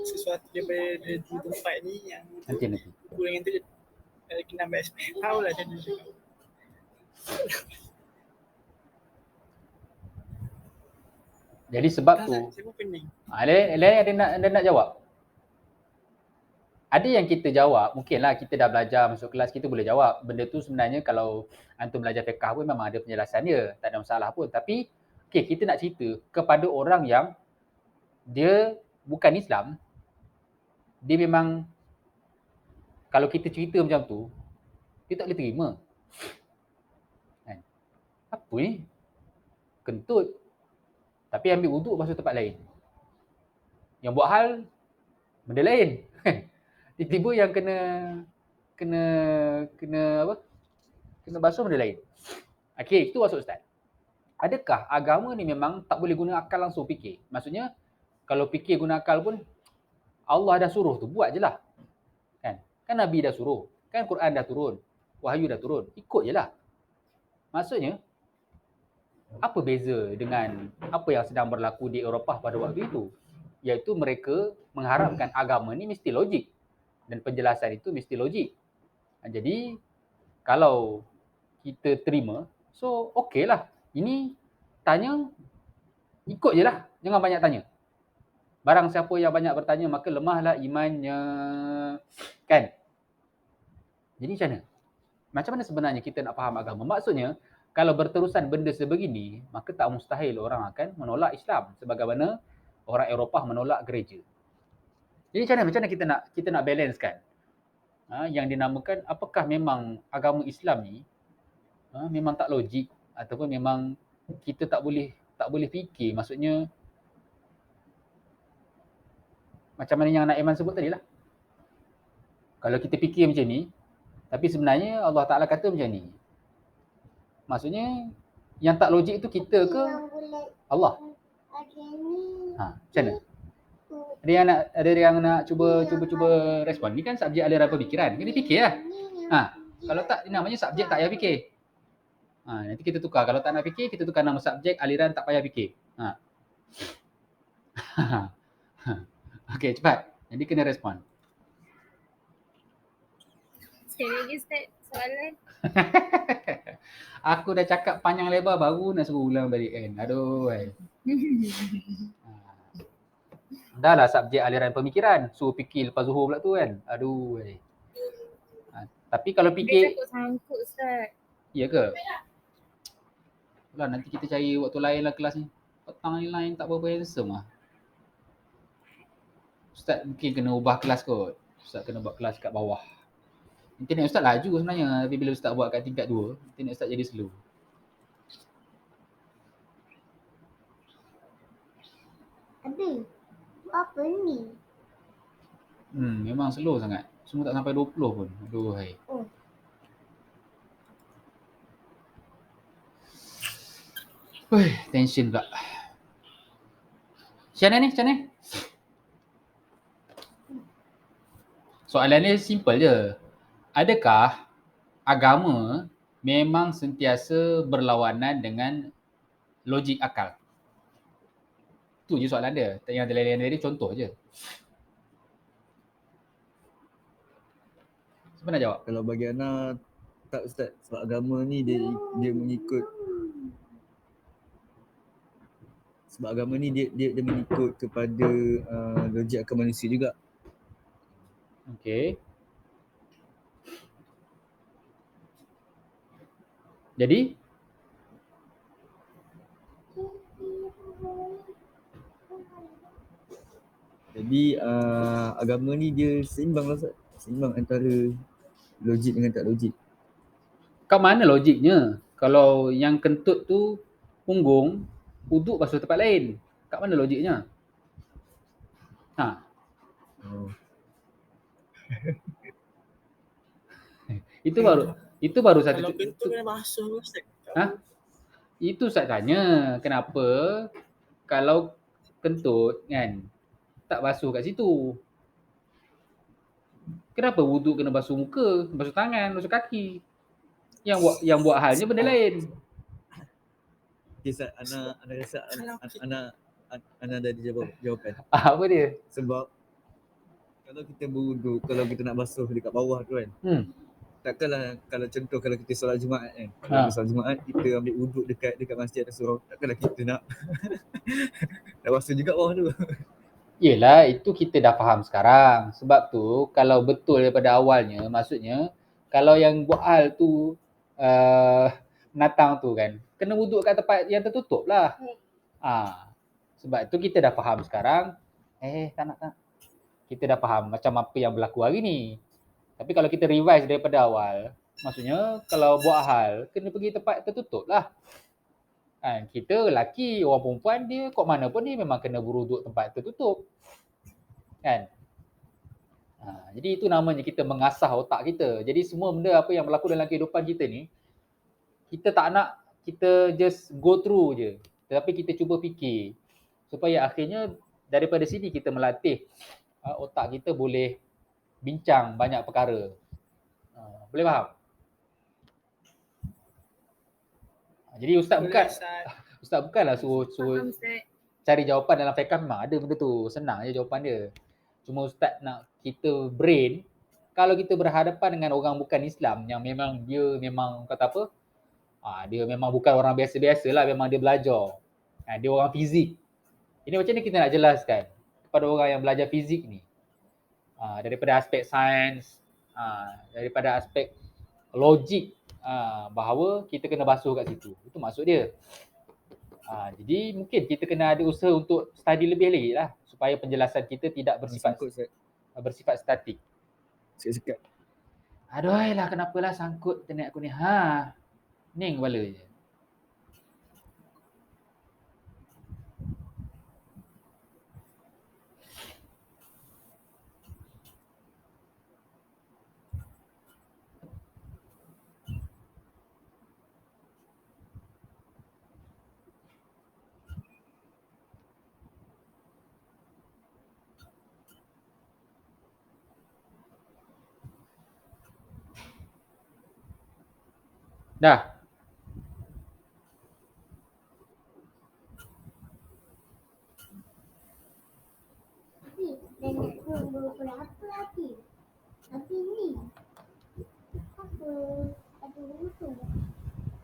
sesuatu daripada di tempat ni yang Nanti. hubungan tu kena ambil aspek. Tahulah macam tu. Jadi sebab tu, Saya pun pening. ada nak jawab? Ada yang kita jawab, mungkinlah kita dah belajar masuk kelas, kita boleh jawab. Benda tu sebenarnya kalau antum belajar fiqh pun memang ada penjelasan dia, tak ada masalah pun. Tapi, kita nak cerita kepada orang yang dia bukan Islam, dia memang, kalau kita cerita macam tu, dia tak boleh terima. Kan? Apa ni? Kentut. Tapi ambil wuduk basuh tempat lain. Yang buat hal, benda lain. Tiba-tiba yang kena apa? Kena basuh benda lain. Okey, itu maksud Ustaz. Adakah agama ni memang tak boleh guna akal langsung fikir? Maksudnya, kalau fikir guna akal pun, Allah dah suruh tu, buat je lah. Kan Nabi dah suruh. Kan Quran dah turun. Wahyu dah turun. Ikut je lah. Maksudnya, apa beza dengan apa yang sedang berlaku di Eropah pada waktu itu? Iaitu mereka mengharapkan agama ni mesti logik. Dan penjelasan itu mesti logik. Jadi, kalau kita terima, so okey lah. Ini tanya, ikut je lah. Jangan banyak tanya. Barang siapa yang banyak bertanya, maka lemahlah imannya. Kan? Jadi macam mana? Macam mana sebenarnya kita nak faham agama? Maksudnya, kalau berterusan benda sebegini, maka tak mustahil orang akan menolak Islam. Sebagaimana orang Eropah menolak gereja. Jadi macam mana kita nak balancekan? Yang dinamakan apakah memang agama Islam ni memang tak logik ataupun memang kita tak boleh fikir. Maksudnya macam mana yang Naiman sebut tadi lah. Kalau kita fikir macam ni, tapi sebenarnya Allah Ta'ala kata macam ni. Maksudnya yang tak logik tu kita ke Allah? Macam mana? Ada yang nak cuba respon. Ni kan subjek aliran pemikiran. Kena fikir lah. Kalau tak, namanya subjek tak payah fikir. Nanti kita tukar. Kalau tak nak fikir, kita tukar nama subjek aliran tak payah fikir. Okey, cepat. Jadi kena respon. Sekali lagi Ustaz, soalan. Aku dah cakap panjang lebar baru nak suruh ulang balik kan. Aduh. Dah lah subjek aliran pemikiran. Suruh fikir lepas zuhur pula tu kan. Aduh. Tapi kalau Dia fikir, takut sangkut Ustaz. iya ke? Lah nanti kita cari waktu lain lah kelas ni. Petang ni lain tak berapa handsome lah. Ustaz mungkin kena ubah kelas kot. Ustaz kena buat kelas kat bawah. Internet Ustaz laju sebenarnya. Tapi bila Ustaz buat kat tingkat 2, internet Ustaz jadi slow. Ada. Apa ni? Memang slow sangat. Semua tak sampai 20 pun. Aduh hai. Oh. Wih, tension pula. Macam mana ni? Macam mana? Soalan ni simple je. Adakah agama memang sentiasa berlawanan dengan logik akal? Tu je soalan dia. Yang lain-lain tadi contoh je. Siapa nak jawab? Kalau bagi Ana tak Ustaz, sebab agama ni dia mengikut, sebab agama ni dia mengikut kepada logik akal manusia juga. Okey. Jadi agama ni dia seimbang lah Ustaz. Seimbang antara logik dengan tak logik. kat mana logiknya? Kalau yang kentut tu punggung, uduk basuh tempat lain. Kat mana logiknya? Ha, Oh. itu baru satu. Kalau kentut kena basuh Ustaz. Ha? Itu Ustaz tanya, kenapa kalau kentut kan tak basuh kat situ? Kenapa wuduk kena basuh muka, basuh tangan, basuh kaki? Yang buat halnya benda lain. Okay Ustaz, Ana rasa Ana dah jawapan. Apa dia? Sebab kalau kita berwuduk, kalau kita nak basuh dekat bawah tu kan, takkanlah kalau contoh kalau kita solat Jumaat kan. Kalau kita solat Jumaat kita ambil wuduk dekat masjid atau surau, takkanlah kita nak nak basuh juga bawah tu. Yelah, itu kita dah faham sekarang. Sebab tu kalau betul daripada awalnya, maksudnya kalau yang buat hal tu menatang tu kan, kena wuduk kat tempat yang tertutup lah. Sebab tu kita dah faham sekarang. Tak nak. Kita dah faham macam apa yang berlaku hari ni. Tapi kalau kita revise daripada awal, maksudnya kalau buat hal, kena pergi tempat tertutup lah. Kita lelaki, orang perempuan dia kat mana pun dia memang kena berwuduk tempat tertutup. Kan? Jadi itu namanya kita mengasah otak kita. Jadi semua benda apa yang berlaku dalam kehidupan kita ni, kita tak nak kita just go through je. Tetapi kita cuba fikir supaya akhirnya daripada sini kita melatih otak kita boleh bincang banyak perkara. Boleh faham? Jadi Ustaz bukanlah suruh Faham Ustaz. cari jawapan dalam fiqh, memang ada benda tu. Senang je jawapan dia. Cuma Ustaz nak kita brain, kalau kita berhadapan dengan orang bukan Islam yang memang dia memang kata apa? Dia memang bukan orang biasa-biasa lah, memang dia belajar. Dia orang fizik. Ini macam ni kita nak jelaskan kepada orang yang belajar fizik ni. Daripada aspek sains, daripada aspek logik, bahawa kita kena basuh kat situ. Itu maksud dia. Jadi mungkin kita kena ada usaha untuk study lebih lagi lah supaya penjelasan kita tidak bersifat statik. Sekat-sekat. Aduh lah, kenapalah sangkut internet aku ni. Ning kepala je. Dah. Dan nak tunggu berapa lagi? Tapi ni apa? Ada usul.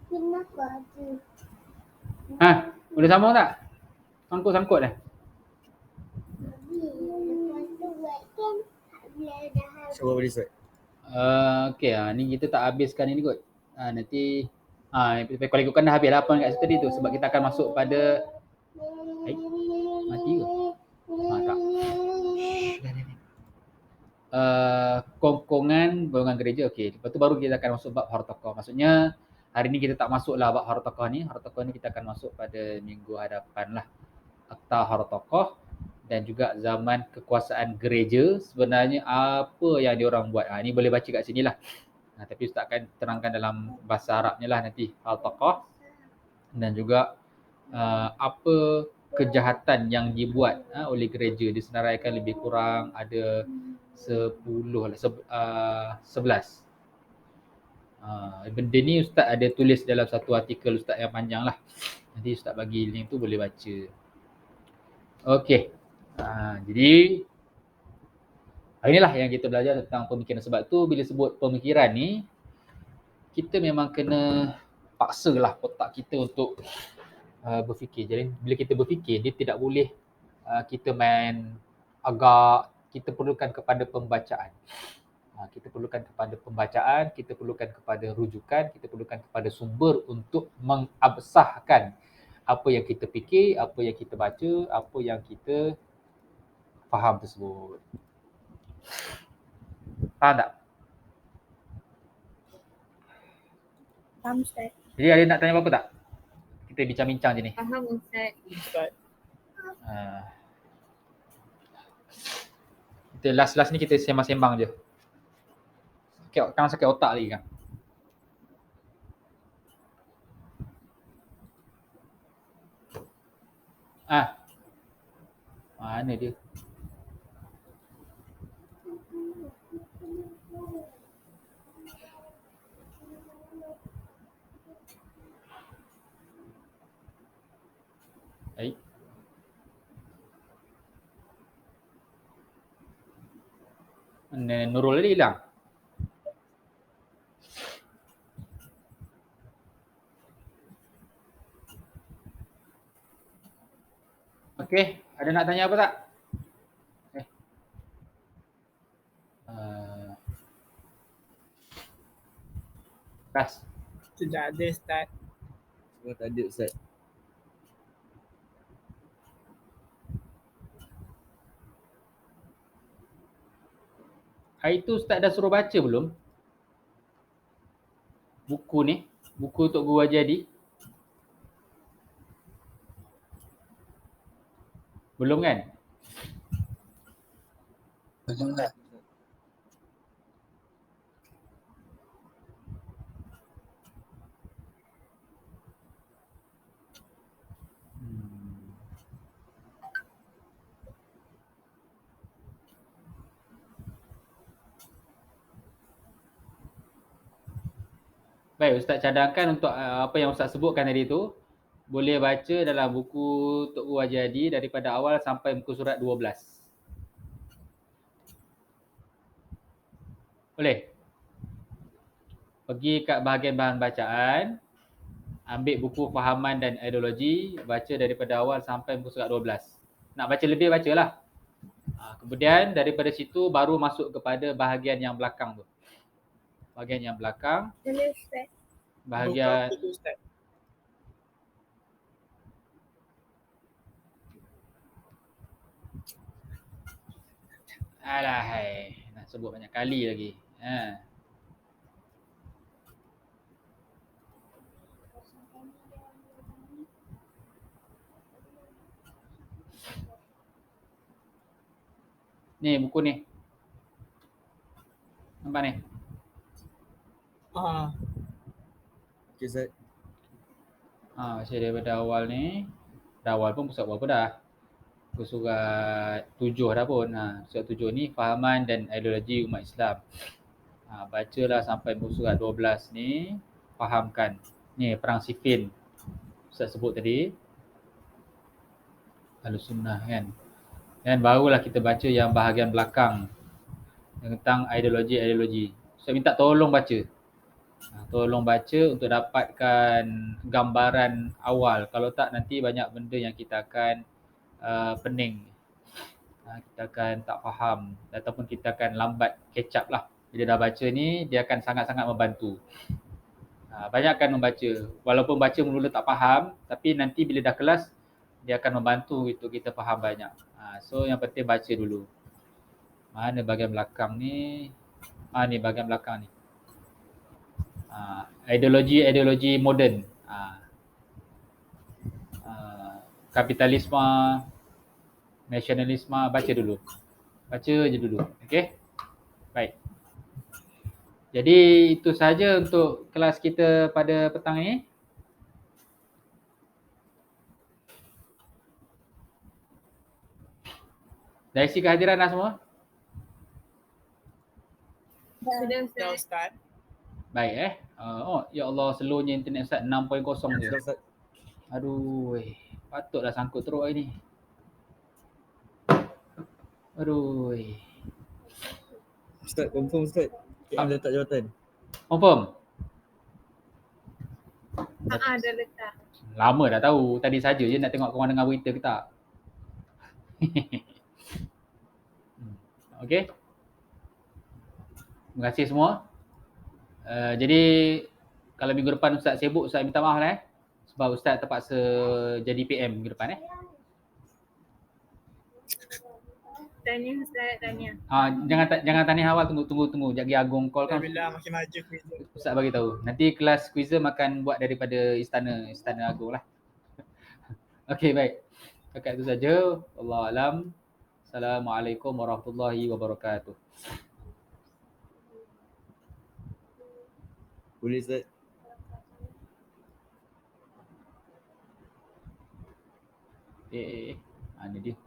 Kenapa ada? Boleh sambung tak? Sangkut-sangkut dah. Lepas tu buat kan bila dah habis. Syawal boleh Ustaz. Okey, ni kita tak habiskan ini kot. Nanti kalau ikutkan dah habis lah apa kat situ tadi tu sebab kita akan masuk pada mati ke? Tak. Kongkongan golongan gereja. Okey, lepas tu baru kita akan masuk bab hartokoh. Maksudnya hari ni kita tak masuklah bab hartokoh ni. Hartokoh ni kita akan masuk pada minggu hadapan lah. Akta hartokoh dan juga zaman kekuasaan gereja sebenarnya apa yang diorang buat. Ni boleh baca kat sini lah. Tapi Ustaz akan terangkan dalam bahasa Arabnya lah nanti. Hartokoh dan juga apa kejahatan yang dibuat oleh gereja disenaraikan lebih kurang ada 11. Benda ni Ustaz ada tulis dalam satu artikel Ustaz yang panjang lah. Nanti Ustaz bagi link tu boleh baca. Okey. Jadi inilah yang kita belajar tentang pemikiran. Sebab tu bila sebut pemikiran ni kita memang kena paksalah otak kita untuk berfikir. Jadi bila kita berfikir dia tidak boleh kita main agak. Kita perlukan kepada pembacaan. Kita perlukan kepada pembacaan, kita perlukan kepada rujukan, kita perlukan kepada sumber untuk mengabsahkan apa yang kita fikir, apa yang kita baca, apa yang kita faham tersebut. Faham tak? Faham Ustaz. Jadi ada nak tanya apa-apa tak? Kita bincang-bincang je ni. Faham Ustaz. Kita last ni kita sembang-sembang je. Kan sakit otak lagi kan. Mana dia? Baik. Nurul tadi hilang. Okey, ada nak tanya apa tak? Ras. Tidak ada Ustaz. Semua tak ada Ustaz. Hari tu Ustaz dah suruh baca belum? Buku ni, buku untuk Guru Haji. Belum kan? Belum tak? Baik, Ustaz cadangkan untuk apa yang Ustaz sebutkan tadi tu. Boleh baca dalam buku Tok Guru Haji Hadi daripada awal sampai muka surat 12. Boleh? Pergi kat bahagian bahan bacaan, ambil buku fahaman dan ideologi, baca daripada awal sampai muka surat 12. Nak baca lebih, bacalah. Kemudian daripada situ baru masuk kepada bahagian yang belakang tu. Bahagian yang belakang. Boleh Ustaz. Bahagian Buku apa tu Ustaz? alah hai, nak sebut banyak kali lagi. Ni buku ni. Nampak ni? Okey Ustaz. Baca daripada awal ni. Dah awal pun pusat berapa dah? Muka surat 7 dah pun. Surat 7 ni fahaman dan ideologi umat Islam. Bacalah sampai muka surat 12 ni. Fahamkan. Ni perang Siffin. Ustaz sebut tadi. Ahlussunnah kan. Dan barulah kita baca yang bahagian belakang. Tentang ideologi. Ustaz minta tolong baca. Tolong baca untuk dapatkan gambaran awal. Kalau tak nanti banyak benda yang kita akan pening. Kita akan tak faham ataupun kita akan lambat catch up lah. Bila dah baca ni, dia akan sangat-sangat membantu. Banyakkan membaca. Walaupun baca mula tak faham, tapi nanti bila dah kelas, dia akan membantu untuk kita faham banyak. So yang penting baca dulu. Mana bahagian belakang ni? Ni bahagian belakang ni. Ideologi moden. Kapitalisme, nasionalisme, baca dulu. Baca je dulu. Okey? Baik. Jadi itu sahaja untuk kelas kita pada petang ini. Dah isi kehadiran dah semua? Sudah Dah Ustaz. Ustaz. Baik ya Allah, slownya internet Ustaz 6.0 je. Ustaz, Aduh, patutlah sangkut teruk hari ni. Aduh. Ustaz confirm Ustaz. KM letak jawatan. Confirm? Dah letak. Lama dah tahu. Tadi saja je nak tengok korang dengar berita ke tak. Okey. Terima kasih semua. Jadi kalau minggu depan Ustaz sibuk, Ustaz minta maaf lah sebab Ustaz terpaksa jadi PM minggu depan Tahniah Ustaz, tahniah. Jangan tanya awal, tunggu. Sekejap lagi Agong call kan. Alhamdulillah makin maju quiz. Ustaz bagi tahu. Nanti kelas Quizzer makan buat daripada istana Agong lah. Okey, baik. Setakat itu saja. Wallahu alam. Assalamualaikum warahmatullahi wabarakatuh. Boleh Ustaz. Ni dia.